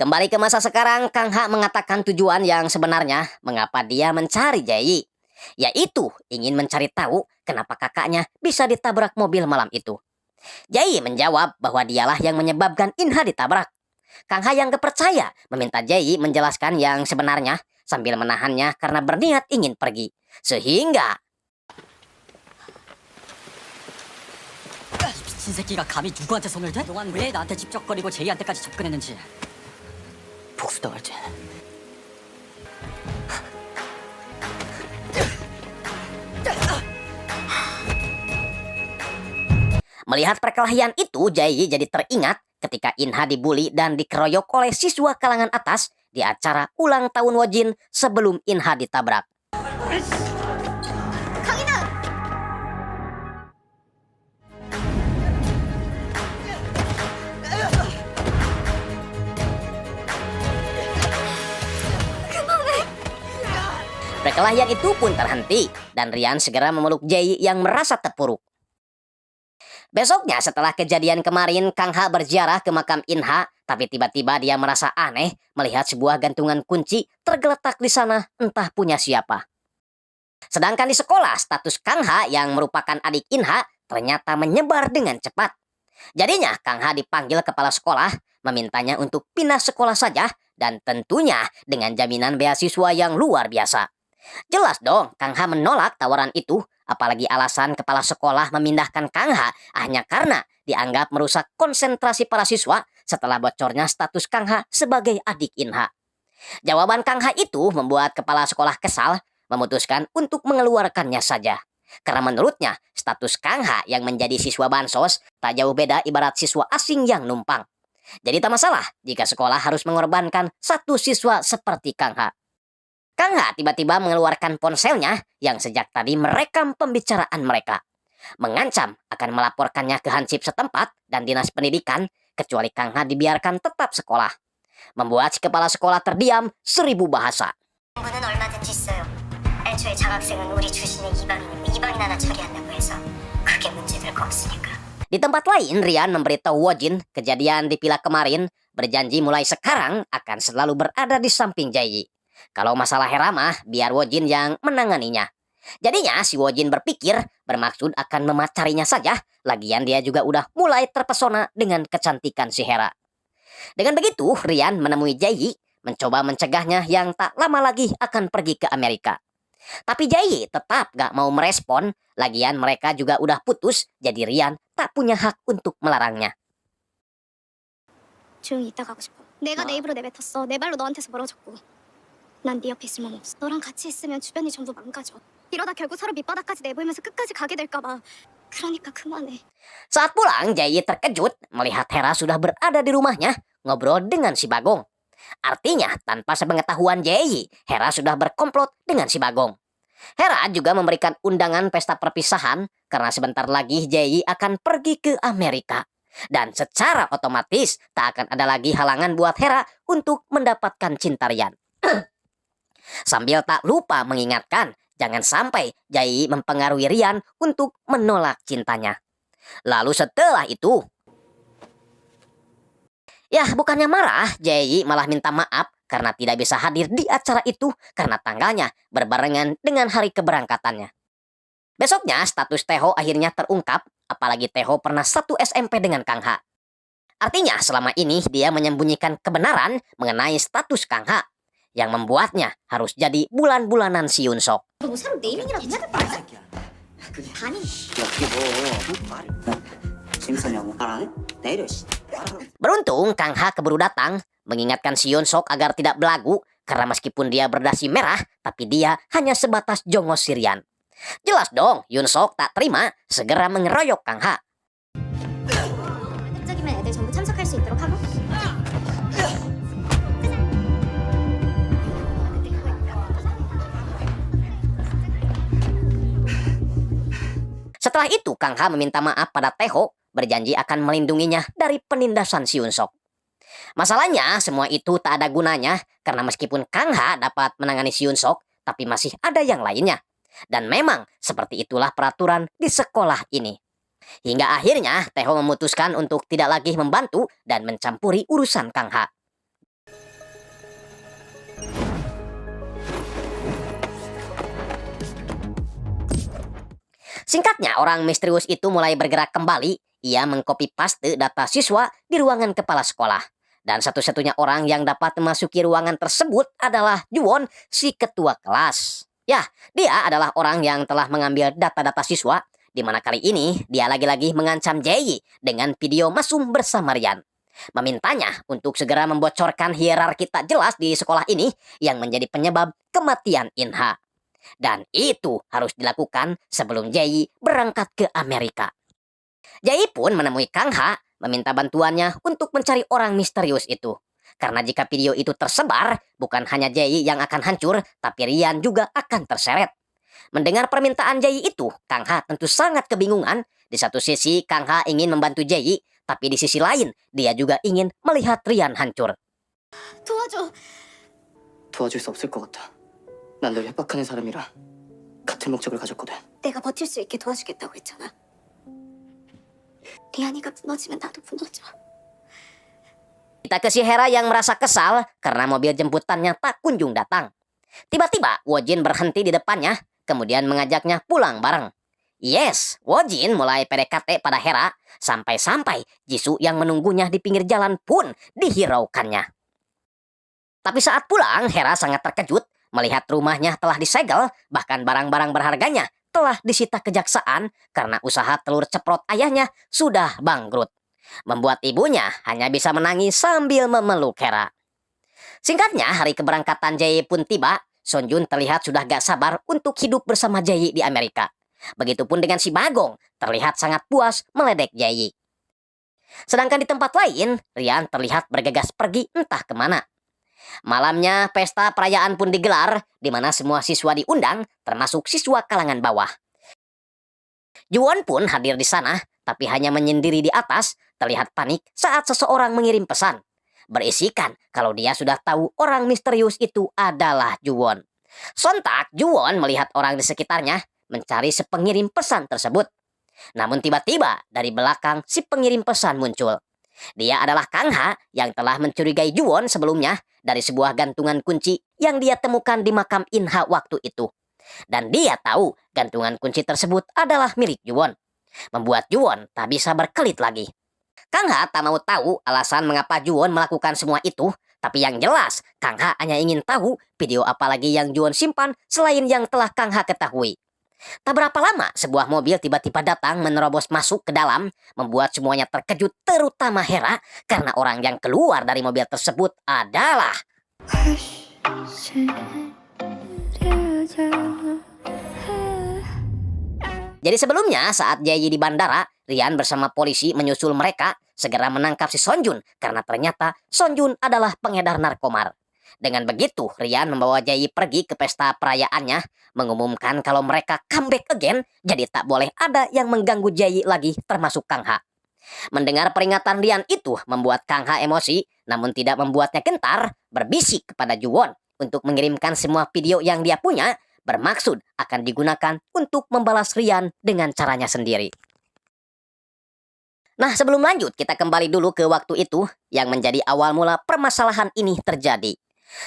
Kembali ke masa sekarang, Kang Ha mengatakan tujuan yang sebenarnya mengapa dia mencari Jae, yaitu ingin mencari tahu kenapa kakaknya bisa ditabrak mobil malam itu. Jae menjawab bahwa dialah yang menyebabkan Inha ditabrak. Kang Ha yang kepercaya meminta Jae menjelaskan yang sebenarnya sambil menahannya karena berniat ingin pergi. Sehingga 미친 새끼가 감히 누구한테 손을 대? 그동안 왜 나한테 집적거리고 제이한테까지 접근했는지 복수당할지 Melihat perkelahian itu, Jae jadi teringat ketika Inha dibully dan dikeroyok oleh siswa kalangan atas di acara ulang tahun Wojin sebelum Inha ditabrak. Perkelahian itu pun terhenti dan Rian segera memeluk Jae yang merasa terpuruk. Besoknya setelah kejadian kemarin, Kang Ha berziarah ke makam Inha, tapi tiba-tiba dia merasa aneh melihat sebuah gantungan kunci tergeletak di sana entah punya siapa. Sedangkan di sekolah, status Kang Ha yang merupakan adik Inha ternyata menyebar dengan cepat. Jadinya Kang Ha dipanggil kepala sekolah, memintanya untuk pindah sekolah saja dan tentunya dengan jaminan beasiswa yang luar biasa. Jelas dong, Kang Ha menolak tawaran itu, apalagi alasan kepala sekolah memindahkan Kang Ha hanya karena dianggap merusak konsentrasi para siswa setelah bocornya status Kang Ha sebagai adik Inha. Jawaban Kang Ha itu membuat kepala sekolah kesal, memutuskan untuk mengeluarkannya saja. Karena menurutnya, status Kang Ha yang menjadi siswa bansos tak jauh beda ibarat siswa asing yang numpang. Jadi tak masalah jika sekolah harus mengorbankan satu siswa seperti Kang Ha. Kang Ha tiba-tiba mengeluarkan ponselnya yang sejak tadi merekam pembicaraan mereka. Mengancam akan melaporkannya ke Hansip setempat dan dinas pendidikan, kecuali Kang Ha dibiarkan tetap sekolah. Membuat si kepala sekolah terdiam 1000 bahasa. 공부는 얼마든지 있어요. 애초에 장학생은 우리 주신의 이방인 하나 처리한다고 해서 크게 문제될 거 없으니까. Di tempat lain, Rian memberitahu Wojin kejadian di villa kemarin, berjanji mulai sekarang akan selalu berada di samping Jae. Kalau masalah Hera mah, biar Wojin yang menanganinya. Jadinya si Wojin berpikir bermaksud akan memacarinya saja, lagian dia juga udah mulai terpesona dengan kecantikan si Hera. Dengan begitu, Rian menemui Jae, mencoba mencegahnya yang tak lama lagi akan pergi ke Amerika. Tapi Jae tetap gak mau merespon, lagian mereka juga udah putus, jadi Rian tak punya hak untuk melarangnya. 조용히 있다 가고 싶어. 내가 내 입으로 내뱉었어. 내 발로 너한테서 멀어졌고. 난 네 옆에 있을 맘 없어. 너랑 같이 있으면 주변이 전부 망가져. 이러다 결국 서로 밑바닥까지 내보이면서 끝까지 가게 될까 봐. 그러니까 그만해. Saat pulang, Jae terkejut melihat Hera sudah berada di rumahnya, ngobrol dengan si Bagong. Artinya, tanpa sepengetahuan Jae, Hera sudah berkomplot dengan si Bagong. Hera juga memberikan undangan pesta perpisahan karena sebentar lagi Jae akan pergi ke Amerika. Dan secara otomatis tak akan ada lagi halangan buat Hera untuk mendapatkan cinta Rian. Sambil tak lupa mengingatkan jangan sampai Jae mempengaruhi Rian untuk menolak cintanya. Lalu setelah itu, ya bukannya marah, Jae malah minta maaf karena tidak bisa hadir di acara itu karena tanggalnya berbarengan dengan hari keberangkatannya. Besoknya status Taeho akhirnya terungkap, apalagi Taeho pernah satu SMP dengan Kang Ha. Artinya selama ini dia menyembunyikan kebenaran mengenai status Kang Ha, yang membuatnya harus jadi bulan-bulanan si Yoon Sok. 뭐 새로 네이밍이라도 해야 될 거 아니야? 반이. 야 그게 뭐 말을 재밌었냐고 말 안 해? 내려 씨. Beruntung Kang Ha keburu datang mengingatkan si Yoon Sok agar tidak belagu karena meskipun dia berdasi merah tapi dia hanya sebatas jongos Sirian. Jelas dong Yoon Sok tak terima, segera mengeroyok Kang Ha. 끈적이면 애들 전부 참석할 수 있도록 하고. Setelah itu Kang Ha meminta maaf pada Taeho, berjanji akan melindunginya dari penindasan si Yoon Sok. Masalahnya semua itu tak ada gunanya karena meskipun Kang Ha dapat menangani si Yoon Sok, tapi masih ada yang lainnya. Dan memang seperti itulah peraturan di sekolah ini. Hingga akhirnya Taeho memutuskan untuk tidak lagi membantu dan mencampuri urusan Kang Ha. Singkatnya, orang misterius itu mulai bergerak kembali. Ia mengcopy paste data siswa di ruangan kepala sekolah. Dan satu-satunya orang yang dapat memasuki ruangan tersebut adalah Juwon, si ketua kelas. Ya, dia adalah orang yang telah mengambil data-data siswa, di mana kali ini dia lagi-lagi mengancam Jae dengan video mesum bersama Rian. Memintanya untuk segera membocorkan hierarki tak jelas di sekolah ini yang menjadi penyebab kematian Inha. Dan itu harus dilakukan sebelum Jae berangkat ke Amerika. Jae pun menemui Kang Ha, meminta bantuannya untuk mencari orang misterius itu. Karena jika video itu tersebar, bukan hanya Jae yang akan hancur, tapi Rian juga akan terseret. Mendengar permintaan Jae itu, Kang Ha tentu sangat kebingungan. Di satu sisi, Kang Ha ingin membantu Jae, tapi di sisi lain, dia juga ingin melihat Rian hancur. 도와줘. 도와줄 수 없을 것 같아. 난 널 협박하는 사람이라 같은 목적을 가졌거든. 내가 버틸 수 있게 도와주겠다고 했잖아. 리안이가 무너지면 나도 무너져. Kita ke si Hera yang merasa kesal karena mobil jemputannya tak kunjung datang. Tiba-tiba Wojin berhenti di depannya, kemudian mengajaknya pulang bareng. Yes, Wojin mulai PDKT pada Hera, sampai-sampai Jisoo yang menunggunya di pinggir jalan pun dihiraukannya. Tapi saat pulang, Hera sangat terkejut melihat rumahnya telah disegel, bahkan barang-barang berharganya telah disita kejaksaan karena usaha telur ceprot ayahnya sudah bangkrut. Membuat ibunya hanya bisa menangis sambil memeluk Hera. Singkatnya, hari keberangkatan Jae pun tiba. Sonjun terlihat sudah gak sabar untuk hidup bersama Jae di Amerika. Begitupun dengan si Bagong, terlihat sangat puas meledek Jae. Sedangkan di tempat lain, Rian terlihat bergegas pergi entah kemana. Malamnya, pesta perayaan pun digelar, di mana semua siswa diundang, termasuk siswa kalangan bawah. Juwon pun hadir di sana, tapi hanya menyendiri di atas, terlihat panik saat seseorang mengirim pesan. Berisikan kalau dia sudah tahu orang misterius itu adalah Juwon. Sontak, Juwon melihat orang di sekitarnya, mencari si pengirim pesan tersebut. Namun tiba-tiba, dari belakang si pengirim pesan muncul. Dia adalah Kang Ha yang telah mencurigai Juwon sebelumnya dari sebuah gantungan kunci yang dia temukan di makam Inha waktu itu. Dan dia tahu gantungan kunci tersebut adalah milik Juwon. Membuat Juwon tak bisa berkelit lagi. Kang Ha tak mau tahu alasan mengapa Juwon melakukan semua itu, tapi yang jelas Kang Ha hanya ingin tahu video apa lagi yang Juwon simpan selain yang telah Kang Ha ketahui. Tak berapa lama, sebuah mobil tiba-tiba datang menerobos masuk ke dalam, membuat semuanya terkejut, terutama Hera, karena orang yang keluar dari mobil tersebut adalah... Jadi sebelumnya, saat Jae di bandara, Rian bersama polisi menyusul mereka, segera menangkap si Sonjun, karena ternyata Sonjun adalah pengedar narkomar. Dengan begitu, Rian membawa Jae pergi ke pesta perayaannya, mengumumkan kalau mereka comeback again, jadi tak boleh ada yang mengganggu Jae lagi, termasuk Kang Ha. Mendengar peringatan Rian itu membuat Kang Ha emosi, namun tidak membuatnya gentar, berbisik kepada Juwon untuk mengirimkan semua video yang dia punya, bermaksud akan digunakan untuk membalas Rian dengan caranya sendiri. Nah, sebelum lanjut, kita kembali dulu ke waktu itu yang menjadi awal mula permasalahan ini terjadi.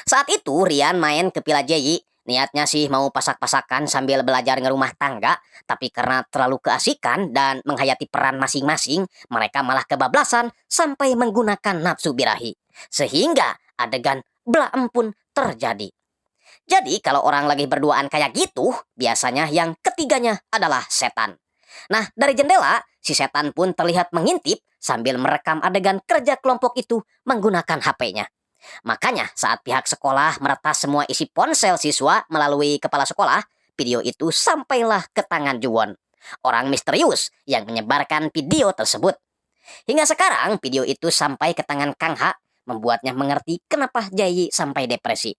Saat itu, Rian main ke Villa Jae, niatnya sih mau pasak-pasakan sambil belajar ngerumah tangga, tapi karena terlalu keasikan dan menghayati peran masing-masing, mereka malah kebablasan sampai menggunakan nafsu birahi. Sehingga adegan belaem pun terjadi. Jadi kalau orang lagi berduaan kayak gitu, biasanya yang ketiganya adalah setan. Nah, dari jendela, si setan pun terlihat mengintip sambil merekam adegan kerja kelompok itu menggunakan HP-nya. Makanya saat pihak sekolah meretas semua isi ponsel siswa melalui kepala sekolah, video itu sampailah ke tangan Juwon, orang misterius yang menyebarkan video tersebut. Hingga sekarang video itu sampai ke tangan Kang Ha, membuatnya mengerti kenapa Jae sampai depresi.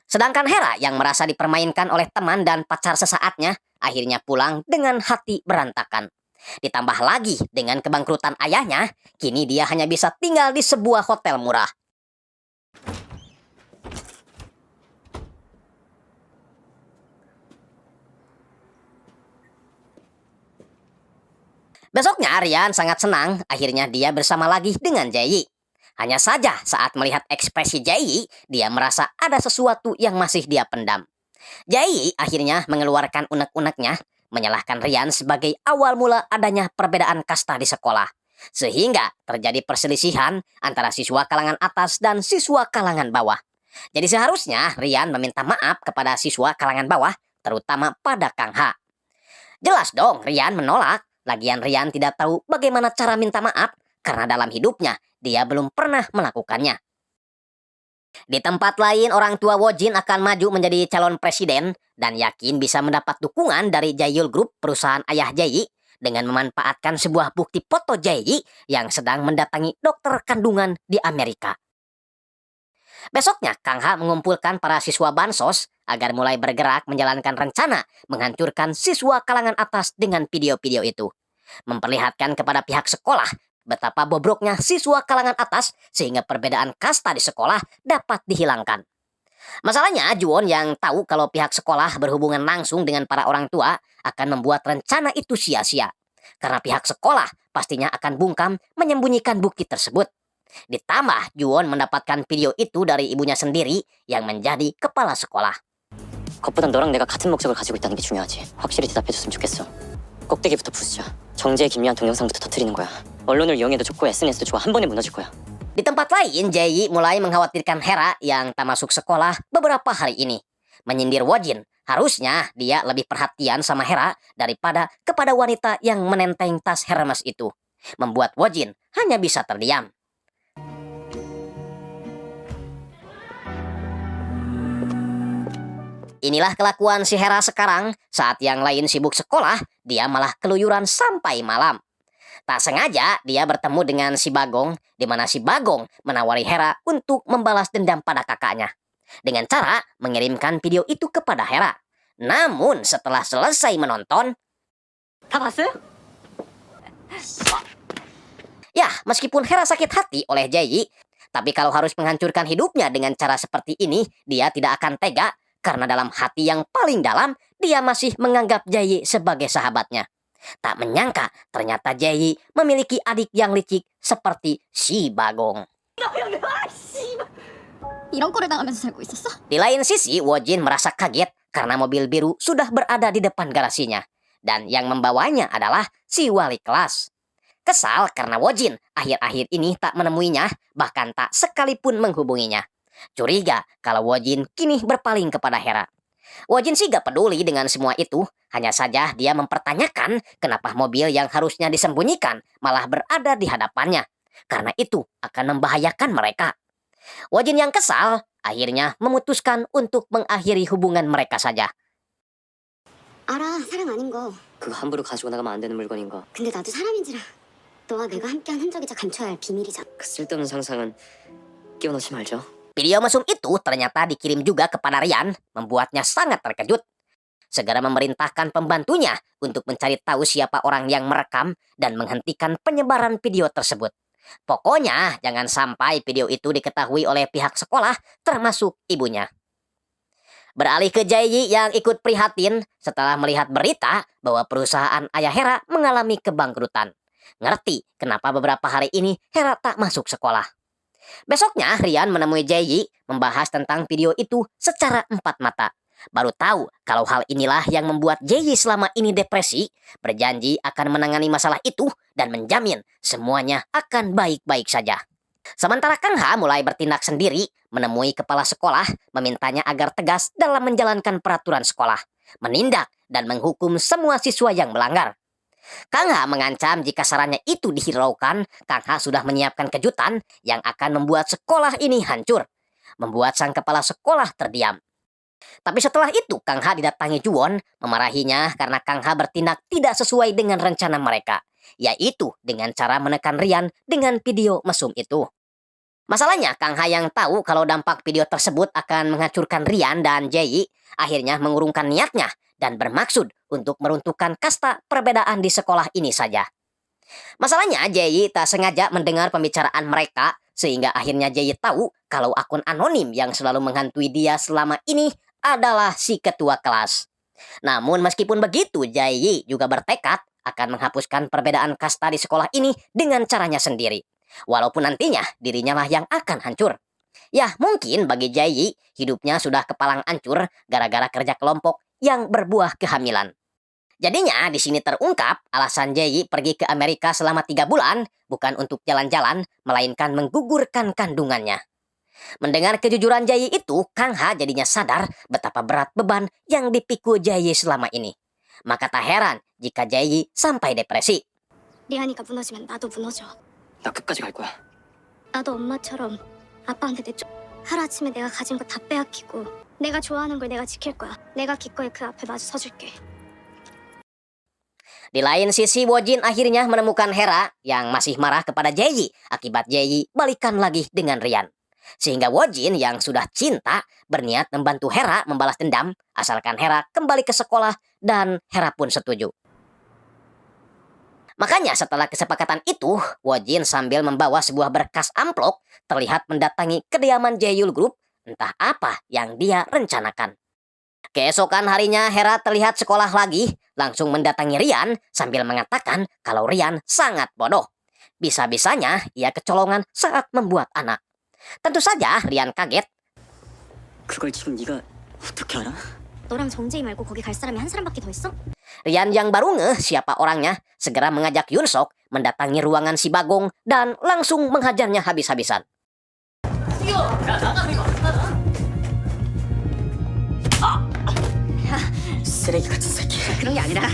Sedangkan Hera yang merasa dipermainkan oleh teman dan pacar sesaatnya, akhirnya pulang dengan hati berantakan. Ditambah lagi dengan kebangkrutan ayahnya, kini dia hanya bisa tinggal di sebuah hotel murah. Besoknya Rian sangat senang, akhirnya dia bersama lagi dengan Jae. Hanya saja saat melihat ekspresi Jae, dia merasa ada sesuatu yang masih dia pendam. Jae akhirnya mengeluarkan unek-uneknya, menyalahkan Rian sebagai awal mula adanya perbedaan kasta di sekolah. Sehingga terjadi perselisihan antara siswa kalangan atas dan siswa kalangan bawah. Jadi seharusnya Rian meminta maaf kepada siswa kalangan bawah, terutama pada Kang Ha. Jelas dong Rian menolak, lagian Rian tidak tahu bagaimana cara minta maaf, karena dalam hidupnya dia belum pernah melakukannya. Di tempat lain, orang tua Wojin akan maju menjadi calon presiden dan yakin bisa mendapat dukungan dari Jaehyul Group, perusahaan ayah Jae, dengan memanfaatkan sebuah bukti foto Jae-yi yang sedang mendatangi dokter kandungan di Amerika. Besoknya, Kang Ha mengumpulkan para siswa bansos agar mulai bergerak menjalankan rencana menghancurkan siswa kalangan atas dengan video-video itu. Memperlihatkan kepada pihak sekolah betapa bobroknya siswa kalangan atas sehingga perbedaan kasta di sekolah dapat dihilangkan. Masalahnya, Juwon yang tahu kalau pihak sekolah berhubungan langsung dengan para orang tua akan membuat rencana itu sia-sia. Karena pihak sekolah pastinya akan bungkam menyembunyikan bukti tersebut. Ditambah, Juwon mendapatkan video itu dari ibunya sendiri yang menjadi kepala sekolah. 겉보단 너랑 내가 같은 목적을 가지고 있다는 게 중요하지. 확실히 대답해줬으면 좋겠어. 꼭대기부터 부수자. 정재의 기묘한 동영상부터 터뜨리는 거야. 언론을 이용해도 좋고 SNS도 좋아. 한 번에 무너질 거야. Di tempat lain, Jae-yi mulai mengkhawatirkan Hera yang tak masuk sekolah beberapa hari ini. Menyindir Wojin, harusnya dia lebih perhatian sama Hera daripada kepada wanita yang menenteng tas Hermes itu. Membuat Wojin hanya bisa terdiam. Inilah kelakuan si Hera sekarang. Saat yang lain sibuk sekolah, dia malah keluyuran sampai malam. Tak sengaja dia bertemu dengan si Bagong, di mana si Bagong menawari Hera untuk membalas dendam pada kakaknya dengan cara mengirimkan video itu kepada Hera. Namun setelah selesai menonton, 다 봤어요? ya meskipun Hera sakit hati oleh Jae-yi, tapi kalau harus menghancurkan hidupnya dengan cara seperti ini, dia tidak akan tega karena dalam hati yang paling dalam dia masih menganggap Jae-yi sebagai sahabatnya. Tak menyangka ternyata Jae-yi memiliki adik yang licik seperti si Bagong. 이런 꼴을 당하면서 살고 있었어? Di lain sisi, Wojin merasa kaget karena mobil biru sudah berada di depan garasinya. Dan yang membawanya adalah si wali kelas. Kesal karena Wojin akhir-akhir ini tak menemuinya, bahkan tak sekalipun menghubunginya. Curiga kalau Wojin kini berpaling kepada Hera. Wojin sih gak peduli dengan semua itu, hanya saja dia mempertanyakan kenapa mobil yang harusnya disembunyikan malah berada di hadapannya. Karena itu akan membahayakan mereka. Wojin yang kesal akhirnya memutuskan untuk mengakhiri hubungan mereka saja. 알아, 사랑 아닌 거. 그거 함부로 가지고 나가면 안 되는 물건인 거. 근데 나도 사람인지라. 너와 내가 함께한 흔적이자 감춰야 할 비밀이잖아. 그 쓸데없는 상상은 끼워넣지 말죠. Video mesum itu ternyata dikirim juga kepada Ryan, membuatnya sangat terkejut. Segera memerintahkan pembantunya untuk mencari tahu siapa orang yang merekam dan menghentikan penyebaran video tersebut. Pokoknya jangan sampai video itu diketahui oleh pihak sekolah, termasuk ibunya. Beralih ke Jae-yi yang ikut prihatin setelah melihat berita bahwa perusahaan ayah Hera mengalami kebangkrutan. Ngerti kenapa beberapa hari ini Hera tak masuk sekolah. Besoknya, Ryan menemui Jae-yi membahas tentang video itu secara empat mata. Baru tahu kalau hal inilah yang membuat Jae-yi selama ini depresi, berjanji akan menangani masalah itu dan menjamin semuanya akan baik-baik saja. Sementara Kang Ha mulai bertindak sendiri, menemui kepala sekolah, memintanya agar tegas dalam menjalankan peraturan sekolah, menindak dan menghukum semua siswa yang melanggar. Kang Ha mengancam jika sarannya itu dihiraukan, Kang Ha sudah menyiapkan kejutan yang akan membuat sekolah ini hancur. Membuat sang kepala sekolah terdiam. Tapi setelah itu Kang Ha didatangi Juwon, memarahinya karena Kang Ha bertindak tidak sesuai dengan rencana mereka, yaitu dengan cara menekan Ryan dengan video mesum itu. Masalahnya Kang Ha yang tahu kalau dampak video tersebut akan menghancurkan Ryan dan Jae-yi, akhirnya mengurungkan niatnya dan bermaksud untuk meruntuhkan kasta perbedaan di sekolah ini saja. Masalahnya Jae-yi tak sengaja mendengar pembicaraan mereka, sehingga akhirnya Jae-yi tahu kalau akun anonim yang selalu menghantui dia selama ini adalah si ketua kelas. Namun meskipun begitu, Jae-yi juga bertekad akan menghapuskan perbedaan kasta di sekolah ini dengan caranya sendiri. Walaupun nantinya dirinya lah yang akan hancur. Ya mungkin bagi Jae-yi hidupnya sudah kepalang hancur gara-gara kerja kelompok yang berbuah kehamilan. Jadinya di sini terungkap alasan Jae-yi pergi ke Amerika selama 3 bulan bukan untuk jalan-jalan, melainkan menggugurkan kandungannya. Mendengar kejujuran Jae-yi itu, Kang Ha jadinya sadar betapa berat beban yang dipikul Jae-yi selama ini. Maka tak heran jika Jae-yi sampai depresi. 리안이가 무너지면 나도 무너져. 나 끝까지 갈 거야. 나도 엄마처럼 아빠한테 하루아침에 내가 가진 거 다 빼앗기고 내가 좋아하는 걸 내가 지킬 거야. 내가 기꺼이 그 앞에 마주 서줄게. Di lain sisi, Wojin akhirnya menemukan Hera yang masih marah kepada Jae-yi akibat Jae-yi balikan lagi dengan Ryan. Sehingga Wojin yang sudah cinta berniat membantu Hera membalas dendam asalkan Hera kembali ke sekolah dan Hera pun setuju. Makanya setelah kesepakatan itu, Wojin sambil membawa sebuah berkas amplop terlihat mendatangi kediaman Jaehyul Group, entah apa yang dia rencanakan. Keesokan harinya Hera terlihat sekolah lagi, langsung mendatangi Ryan sambil mengatakan kalau Ryan sangat bodoh. Bisa-bisanya ia kecolongan saat membuat anak. Tentu saja Ryan kaget. 그걸 지금 네가 어떻게 알아? 너랑 정재희 말고 거기 갈 사람이 한 사람밖에 더 있어? Ryan yang baru ngeh siapa orangnya segera mengajak Yunsok mendatangi ruangan si Bagong dan langsung menghajarnya habis-habisan. 쓰레기 같은 새끼. 그런 게 아니라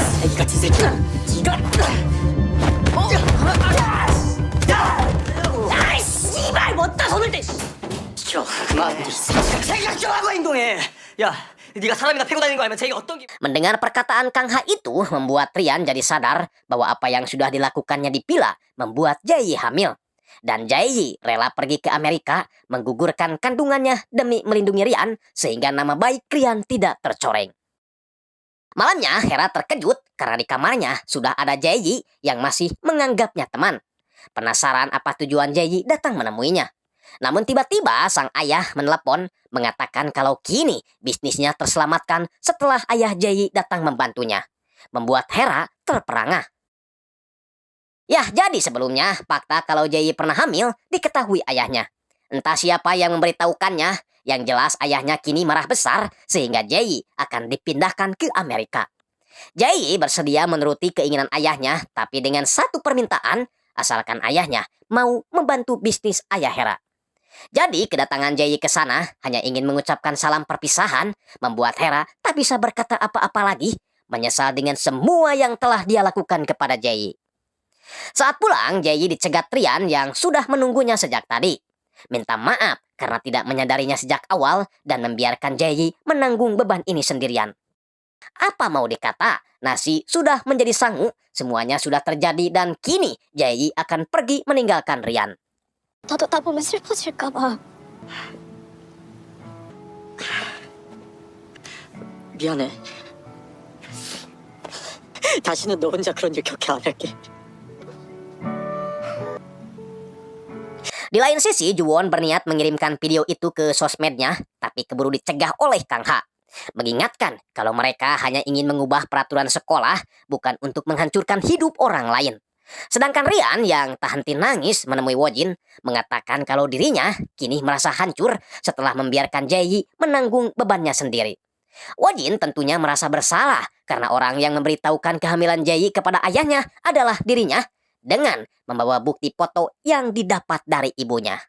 쓰레기 같은 새끼. 씨발 못다 손을 대. 시켜. 그만. 자기가 껴하고 행동해. 야, 네가 사람이나 패고 다니는 거 알면 자기가 어떤 Mendengar perkataan Kang Ha itu membuat Ryan jadi sadar bahwa apa yang sudah dilakukannya di Pila membuat Jae-yi hamil. Dan Jae-yi rela pergi ke Amerika menggugurkan kandungannya demi melindungi Ryan sehingga nama baik Ryan tidak tercoreng. Malamnya Hera terkejut karena di kamarnya sudah ada Jae-yi yang masih menganggapnya teman. Penasaran apa tujuan Jae-yi datang menemuinya. Namun tiba-tiba sang ayah menelepon mengatakan kalau kini bisnisnya terselamatkan setelah ayah Jae-yi datang membantunya. Membuat Hera terperangah. Ya, jadi sebelumnya fakta kalau Jae-yi pernah hamil diketahui ayahnya. Entah siapa yang memberitahukannya, yang jelas ayahnya kini marah besar sehingga Jae-yi akan dipindahkan ke Amerika. Jae-yi bersedia menuruti keinginan ayahnya tapi dengan satu permintaan, asalkan ayahnya mau membantu bisnis ayah Hera. Jadi kedatangan Jae-yi ke sana hanya ingin mengucapkan salam perpisahan, membuat Hera tak bisa berkata apa-apa lagi, menyesal dengan semua yang telah dia lakukan kepada Jae-yi. Saat pulang, Jae-yi dicegat Ryan yang sudah menunggunya sejak tadi. Minta maaf karena tidak menyadarinya sejak awal dan membiarkan Jae-yi menanggung beban ini sendirian. Apa mau dikata, nasi sudah menjadi sangu, semuanya sudah terjadi dan kini Jae-yi akan pergi meninggalkan Ryan. 나도 나 보면 슬퍼질까 봐. 미안해. 다시는 너 혼자 그런 일 겪게 안 할게. Di lain sisi, Juwon berniat mengirimkan video itu ke sosmednya, tapi keburu dicegah oleh Kang Ha. Mengingatkan kalau mereka hanya ingin mengubah peraturan sekolah, bukan untuk menghancurkan hidup orang lain. Sedangkan Ryan yang tak henti nangis menemui Wojin, mengatakan kalau dirinya kini merasa hancur setelah membiarkan Jae-yi menanggung bebannya sendiri. Wojin tentunya merasa bersalah karena orang yang memberitahukan kehamilan Jae-yi kepada ayahnya adalah dirinya, dengan membawa bukti foto yang didapat dari ibunya.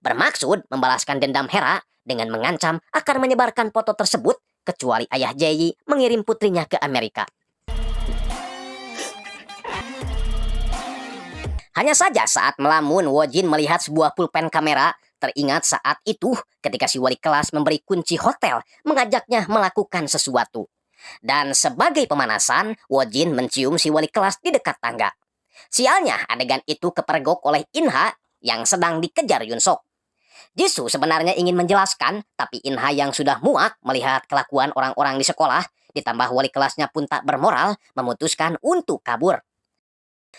Bermaksud membalaskan dendam Hera dengan mengancam akan menyebarkan foto tersebut kecuali ayah Jae-yi mengirim putrinya ke Amerika. Hanya saja saat melamun, Wojin melihat sebuah pulpen kamera. Teringat saat itu ketika si wali kelas memberi kunci hotel, mengajaknya melakukan sesuatu. Dan sebagai pemanasan, Wojin mencium si wali kelas di dekat tangga. Sialnya adegan itu kepergok oleh In-ha yang sedang dikejar Yunsok. Jisoo sebenarnya ingin menjelaskan, tapi In-ha yang sudah muak melihat kelakuan orang-orang di sekolah, ditambah wali kelasnya pun tak bermoral, memutuskan untuk kabur.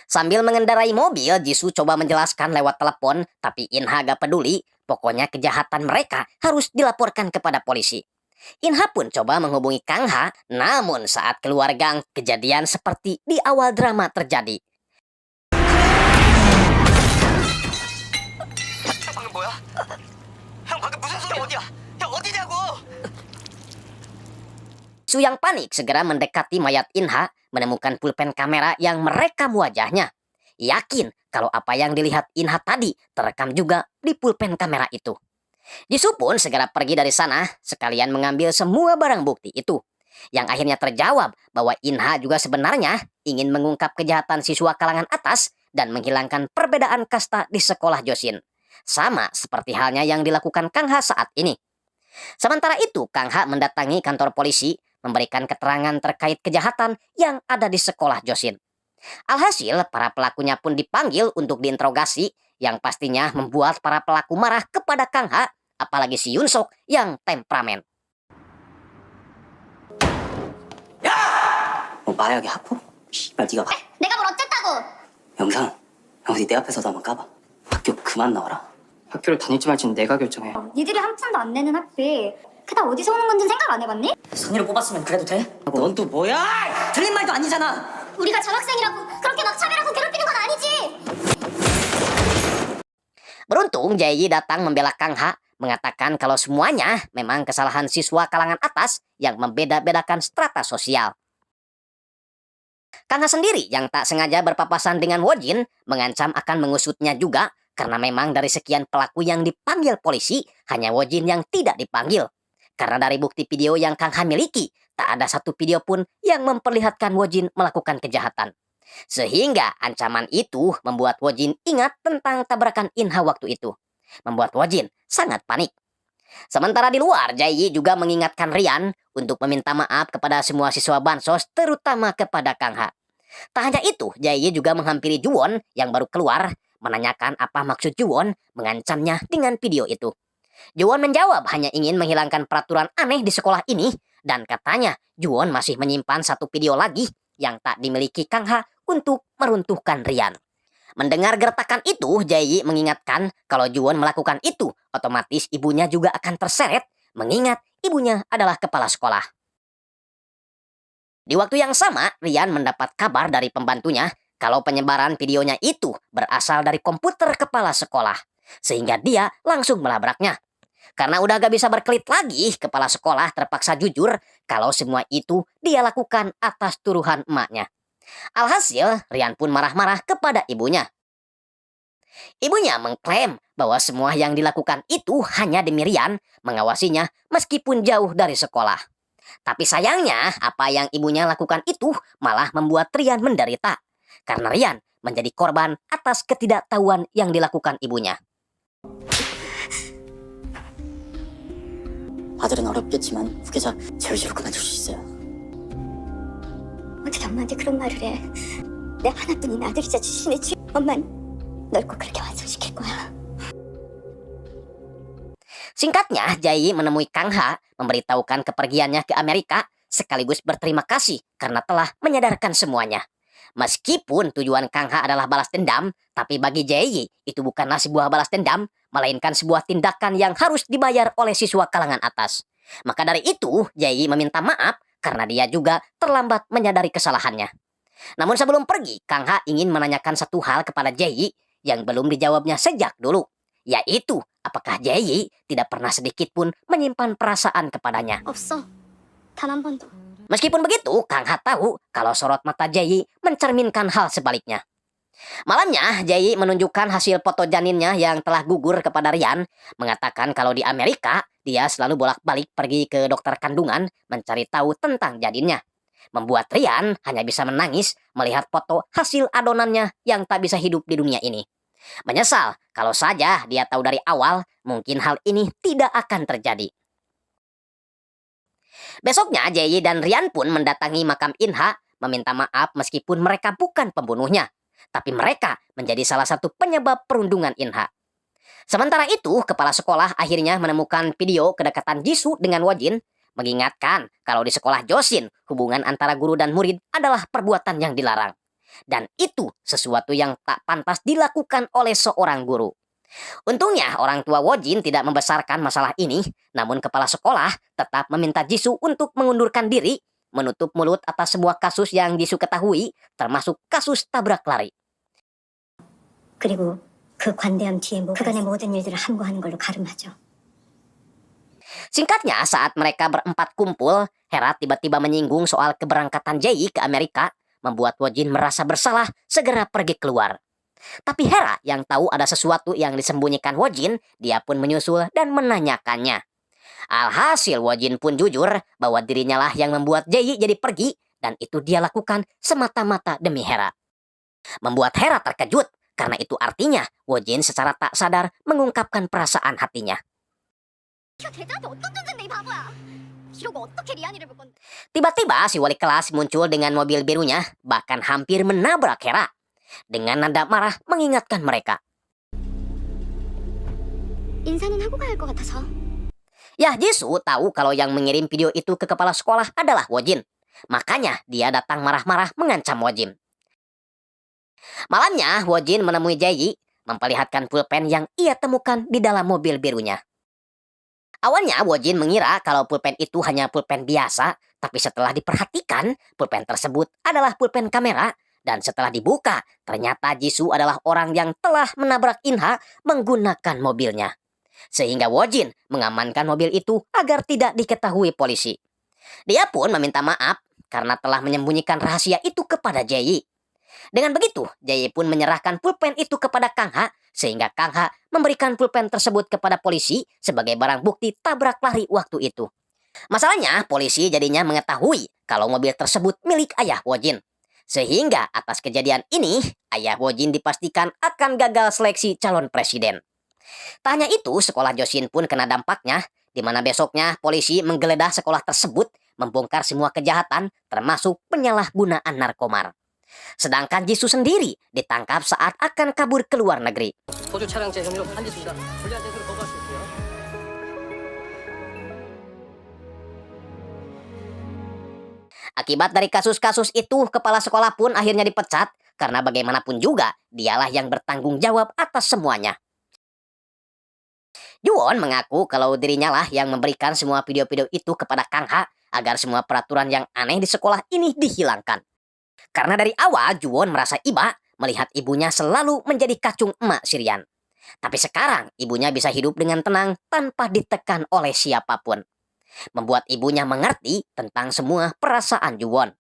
Sambil mengendarai mobil, Jisoo coba menjelaskan lewat telepon, tapi In-ha gak peduli. Pokoknya kejahatan mereka harus dilaporkan kepada polisi. In-ha pun coba menghubungi Kang Ha, namun saat keluar gang, kejadian seperti di awal drama terjadi. 방금 뭐야? 형 방금 무슨 소리 어디야? 형 어디냐고? Su yang panik segera mendekati mayat In-ha, menemukan pulpen kamera yang merekam wajahnya. Yakin kalau apa yang dilihat In-ha tadi terekam juga di pulpen kamera itu. Jisoo pun segera pergi dari sana, sekalian mengambil semua barang bukti itu. Yang akhirnya terjawab bahwa In-ha juga sebenarnya ingin mengungkap kejahatan siswa kalangan atas dan menghilangkan perbedaan kasta di sekolah Joseon. Sama seperti halnya yang dilakukan Kang Ha saat ini. Sementara itu, Kang Ha mendatangi kantor polisi, memberikan keterangan terkait kejahatan yang ada di sekolah Josin. Alhasil, para pelakunya pun dipanggil untuk diinterogasi, yang pastinya membuat para pelaku marah kepada Kang Ha, apalagi si Yoon Sok yang temperamen. 뭐 마약의 학폭? 씨발 네가 봐. 내가 뭘 어쨌다고? 영상, 어디 내 앞에서도 한번 까봐. 학교 그만 나와라. 학교를 다닐지 말지는 내가 결정해. 니들이 한 푼도 안 내는 학비 그다 어디서 오는 건지 생각 안 해봤니? 선의를 뽑았으면 그래도 돼? 넌 또 뭐야? 틀린 말도 아니잖아. 우리가 전학생이라고 그렇게 막 차별하고 괴롭히는 건 아니지. Beruntung Jae-yi datang membela Kang Ha, mengatakan kalau semuanya memang kesalahan siswa kalangan atas yang membeda-bedakan strata sosial. Kang Ha sendiri yang tak sengaja berpapasan dengan Wojin mengancam akan mengusutnya juga karena memang dari sekian pelaku yang dipanggil polisi hanya Wojin yang tidak dipanggil. Karena dari bukti video yang Kang Ha miliki tak ada satu video pun yang memperlihatkan Wojin melakukan kejahatan. Sehingga ancaman itu membuat Wojin ingat tentang tabrakan In-ha waktu itu. Membuat Wojin sangat panik. Sementara di luar, Jae-yi juga mengingatkan Rian untuk meminta maaf kepada semua siswa bansos, terutama kepada Kang Ha. Tak hanya itu, Jae-yi juga menghampiri Juwon yang baru keluar, menanyakan apa maksud Juwon mengancamnya dengan video itu. Juwon menjawab hanya ingin menghilangkan peraturan aneh di sekolah ini, dan katanya Juwon masih menyimpan satu video lagi yang tak dimiliki Kang Ha untuk meruntuhkan Rian. Mendengar gertakan itu, Jae-yi mengingatkan kalau Juwon melakukan itu, otomatis ibunya juga akan terseret, mengingat ibunya adalah kepala sekolah. Di waktu yang sama, Rian mendapat kabar dari pembantunya kalau penyebaran videonya itu berasal dari komputer kepala sekolah, sehingga dia langsung melabraknya. Karena udah gak bisa berkelit lagi, kepala sekolah terpaksa jujur kalau semua itu dia lakukan atas tuduhan emaknya. Alhasil, Rian pun marah-marah kepada ibunya. Ibunya mengklaim bahwa semua yang dilakukan itu hanya demi Rian mengawasinya meskipun jauh dari sekolah. Tapi sayangnya, apa yang ibunya lakukan itu malah membuat Rian menderita. Karena Rian menjadi korban atas ketidaktahuan yang dilakukan ibunya. 아들은 어렵겠지만 후계자 자유지로 끊어줄 수 있어요. 어떻게 엄마한테 그런 말을 해? 내 하나뿐인 아들이자 주신의 주. 엄만 널 꼭 그렇게 완성시킬 거야. Singkatnya, Jae-yi menemui Kang Ha, memberitahukan kepergiannya ke Amerika, sekaligus berterima kasih karena telah menyadarkan semuanya. Meskipun tujuan Kang Ha adalah balas dendam, tapi bagi Jae-yi itu bukanlah sebuah balas dendam, melainkan sebuah tindakan yang harus dibayar oleh siswa kalangan atas. Maka dari itu, Jae-yi meminta maaf karena dia juga terlambat menyadari kesalahannya. Namun sebelum pergi, Kang Ha ingin menanyakan satu hal kepada Jae-yi yang belum dijawabnya sejak dulu, yaitu apakah Jae-yi tidak pernah sedikit pun menyimpan perasaan kepadanya. 없어. 단 한 번도. Meskipun begitu, Kang Ha tahu kalau sorot mata Jae-yi mencerminkan hal sebaliknya. Malamnya, Jae-yi menunjukkan hasil foto janinnya yang telah gugur kepada Rian, mengatakan kalau di Amerika, dia selalu bolak-balik pergi ke dokter kandungan mencari tahu tentang janinnya. Membuat Rian hanya bisa menangis melihat foto hasil adonannya yang tak bisa hidup di dunia ini. Menyesal kalau saja dia tahu dari awal, mungkin hal ini tidak akan terjadi. Besoknya, Jae-yi dan Rian pun mendatangi makam In-ha, meminta maaf meskipun mereka bukan pembunuhnya. Tapi mereka menjadi salah satu penyebab perundungan In-ha. Sementara itu, kepala sekolah akhirnya menemukan video kedekatan Jisoo dengan Wojin, mengingatkan kalau di sekolah Josin, hubungan antara guru dan murid adalah perbuatan yang dilarang. Dan itu sesuatu yang tak pantas dilakukan oleh seorang guru. Untungnya orang tua Wojin tidak membesarkan masalah ini, namun kepala sekolah tetap meminta Jisoo untuk mengundurkan diri, menutup mulut atas sebuah kasus yang Jisoo ketahui, termasuk kasus tabrak lari. 그리고 그 관대함 뒤에 그간의 모든 일들을 함구하는 걸로 가름하죠. Singkatnya, saat mereka berempat kumpul, Hera tiba-tiba menyinggung soal keberangkatan Jae-yi ke Amerika, membuat Wojin merasa bersalah segera pergi keluar. Tapi Hera yang tahu ada sesuatu yang disembunyikan Wojin, dia pun menyusul dan menanyakannya. Alhasil Wojin pun jujur bahwa dirinya lah yang membuat Jae-yi jadi pergi, dan itu dia lakukan semata-mata demi Hera. Membuat Hera terkejut karena itu artinya Wojin secara tak sadar mengungkapkan perasaan hatinya. 걔가 대자한테 어떤 존재인데 이 바보야. 이러고 어떻게 리안이를 볼 건데. Tiba-tiba si wali kelas muncul dengan mobil birunya, bahkan hampir menabrak Hera. Dengan nada marah mengingatkan mereka. 인사는 하고 가야 할 것 같아서. Ya, Jisoo tahu kalau yang mengirim video itu ke kepala sekolah adalah Wojin. Makanya dia datang marah-marah mengancam Wojin. Malamnya, Wojin menemui Jae-yi, memperlihatkan pulpen yang ia temukan di dalam mobil birunya. Awalnya Wojin mengira kalau pulpen itu hanya pulpen biasa, tapi setelah diperhatikan, pulpen tersebut adalah pulpen kamera, dan setelah dibuka, ternyata Jisoo adalah orang yang telah menabrak Inha menggunakan mobilnya. Sehingga Wojin mengamankan mobil itu agar tidak diketahui polisi. Dia pun meminta maaf karena telah menyembunyikan rahasia itu kepada Jae-yi. Dengan begitu, Jae-yi pun menyerahkan pulpen itu kepada Kang Ha, sehingga Kang Ha memberikan pulpen tersebut kepada polisi sebagai barang bukti tabrak lari waktu itu. Masalahnya, polisi jadinya mengetahui kalau mobil tersebut milik ayah Wojin. Sehingga atas kejadian ini, ayah Wojin dipastikan akan gagal seleksi calon presiden. Tak hanya itu, sekolah Josin pun kena dampaknya, di mana besoknya polisi menggeledah sekolah tersebut, membongkar semua kejahatan, termasuk penyalahgunaan narkomar. Sedangkan Jisoo sendiri ditangkap saat akan kabur ke luar negeri. 도주 차량 제 혐의로 판지습니다. 불리한 대수로 거부할 수 있고요. Akibat dari kasus-kasus itu, kepala sekolah pun akhirnya dipecat, karena bagaimanapun juga, dialah yang bertanggung jawab atas semuanya. Juwon mengaku kalau dirinya lah yang memberikan semua video-video itu kepada Kang Ha agar semua peraturan yang aneh di sekolah ini dihilangkan. Karena dari awal Juwon merasa iba melihat ibunya selalu menjadi kacung emak Sirian. Tapi sekarang ibunya bisa hidup dengan tenang tanpa ditekan oleh siapapun. Membuat ibunya mengerti tentang semua perasaan Juwon.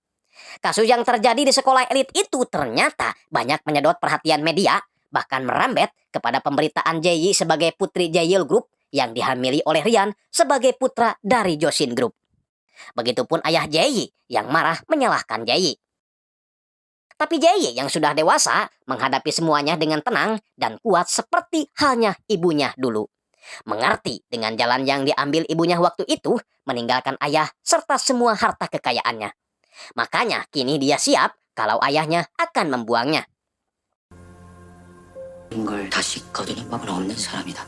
Kasus yang terjadi di sekolah elit itu ternyata banyak menyedot perhatian media, bahkan merembet kepada pemberitaan Jae-yi sebagai putri Jaeil Group yang dihamili oleh Rian sebagai putra dari Josin Group. Begitupun ayah Jae-yi yang marah menyalahkan Jae-yi. Tapi Jae-yi yang sudah dewasa menghadapi semuanya dengan tenang dan kuat seperti halnya ibunya dulu. Mengerti dengan jalan yang diambil ibunya waktu itu, meninggalkan ayah serta semua harta kekayaannya. Makanya kini dia siap kalau ayahnya akan membuangnya. 걸 다시 거두는 법은 없는 사람이다.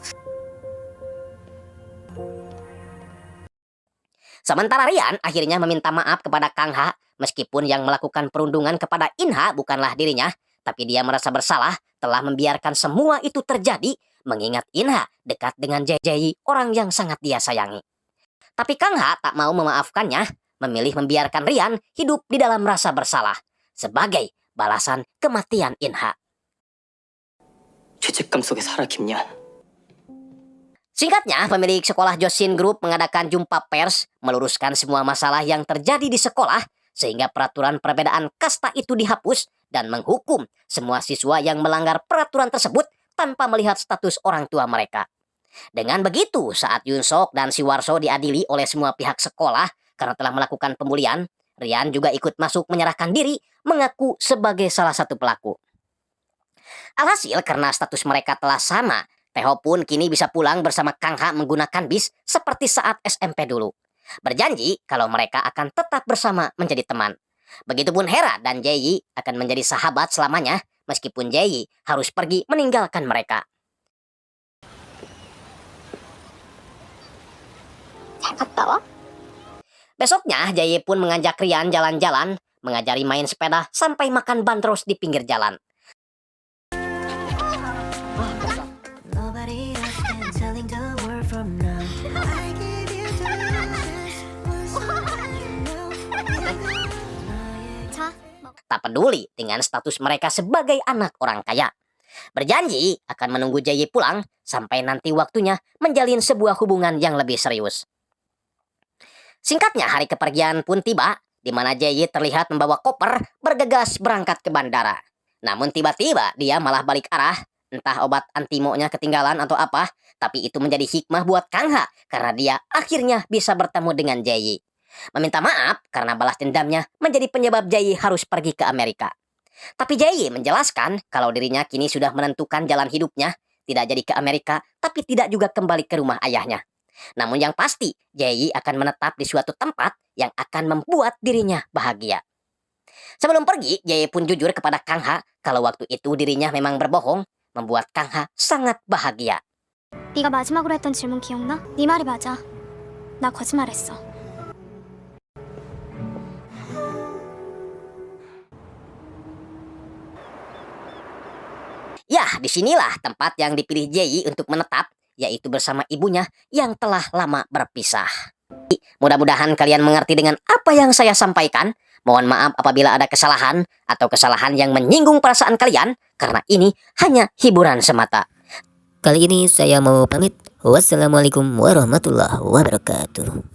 Sementara Rian akhirnya meminta maaf kepada Kang Ha, meskipun yang melakukan perundungan kepada Inha bukanlah dirinya, tapi dia merasa bersalah telah membiarkan semua itu terjadi, mengingat Inha dekat dengan Jae-yi, orang yang sangat dia sayangi. Tapi Kang Ha tak mau memaafkannya, memilih membiarkan Rian hidup di dalam rasa bersalah, sebagai balasan kematian Inha. 죄책감 속에 살아 김연. Singkatnya, pemilik sekolah Josin Group mengadakan jumpa pers, meluruskan semua masalah yang terjadi di sekolah, sehingga peraturan perbedaan kasta itu dihapus dan menghukum semua siswa yang melanggar peraturan tersebut tanpa melihat status orang tua mereka. Dengan begitu, saat Yunsok dan si Warso diadili oleh semua pihak sekolah karena telah melakukan pembulian, Rian juga ikut masuk menyerahkan diri, mengaku sebagai salah satu pelaku. Alhasil, karena status mereka telah sama, Taeho pun kini bisa pulang bersama Kang Ha menggunakan bis seperti saat SMP dulu. Berjanji kalau mereka akan tetap bersama menjadi teman. Begitupun Hera dan Jae-yi akan menjadi sahabat selamanya, meskipun Jae-yi harus pergi meninggalkan mereka. 잘 갔다 와? Besoknya, Jae-yi pun mengajak Rian jalan-jalan, mengajari main sepeda sampai makan bandros di pinggir jalan. Tak peduli dengan status mereka sebagai anak orang kaya. Berjanji akan menunggu Jae-yi pulang sampai nanti waktunya menjalin sebuah hubungan yang lebih serius. Singkatnya, hari kepergian pun tiba, di mana Jae-yi terlihat membawa koper bergegas berangkat ke bandara. Namun tiba-tiba dia malah balik arah, entah obat antimonya ketinggalan atau apa, tapi itu menjadi hikmah buat Kang Ha karena dia akhirnya bisa bertemu dengan Jae-yi. Meminta maaf karena balas dendamnya menjadi penyebab Jae-yi harus pergi ke Amerika. Tapi Jae menjelaskan kalau dirinya kini sudah menentukan jalan hidupnya, tidak jadi ke Amerika, tapi tidak juga kembali ke rumah ayahnya. Namun yang pasti, Jae akan menetap di suatu tempat yang akan membuat dirinya bahagia. Sebelum pergi, Jae pun jujur kepada Kang Ha kalau waktu itu dirinya memang berbohong, membuat Kang Ha sangat bahagia. 네가 마지막으로 했던 질문 기억나? 네 말이 맞아. 나 거짓말했어. Ya, disinilah tempat yang dipilih Jae untuk menetap, yaitu bersama ibunya yang telah lama berpisah. Mudah-mudahan kalian mengerti dengan apa yang saya sampaikan. Mohon maaf apabila ada kesalahan atau kesalahan yang menyinggung perasaan kalian, karena ini hanya hiburan semata. Kali ini saya mau pamit. Wassalamualaikum warahmatullahi wabarakatuh.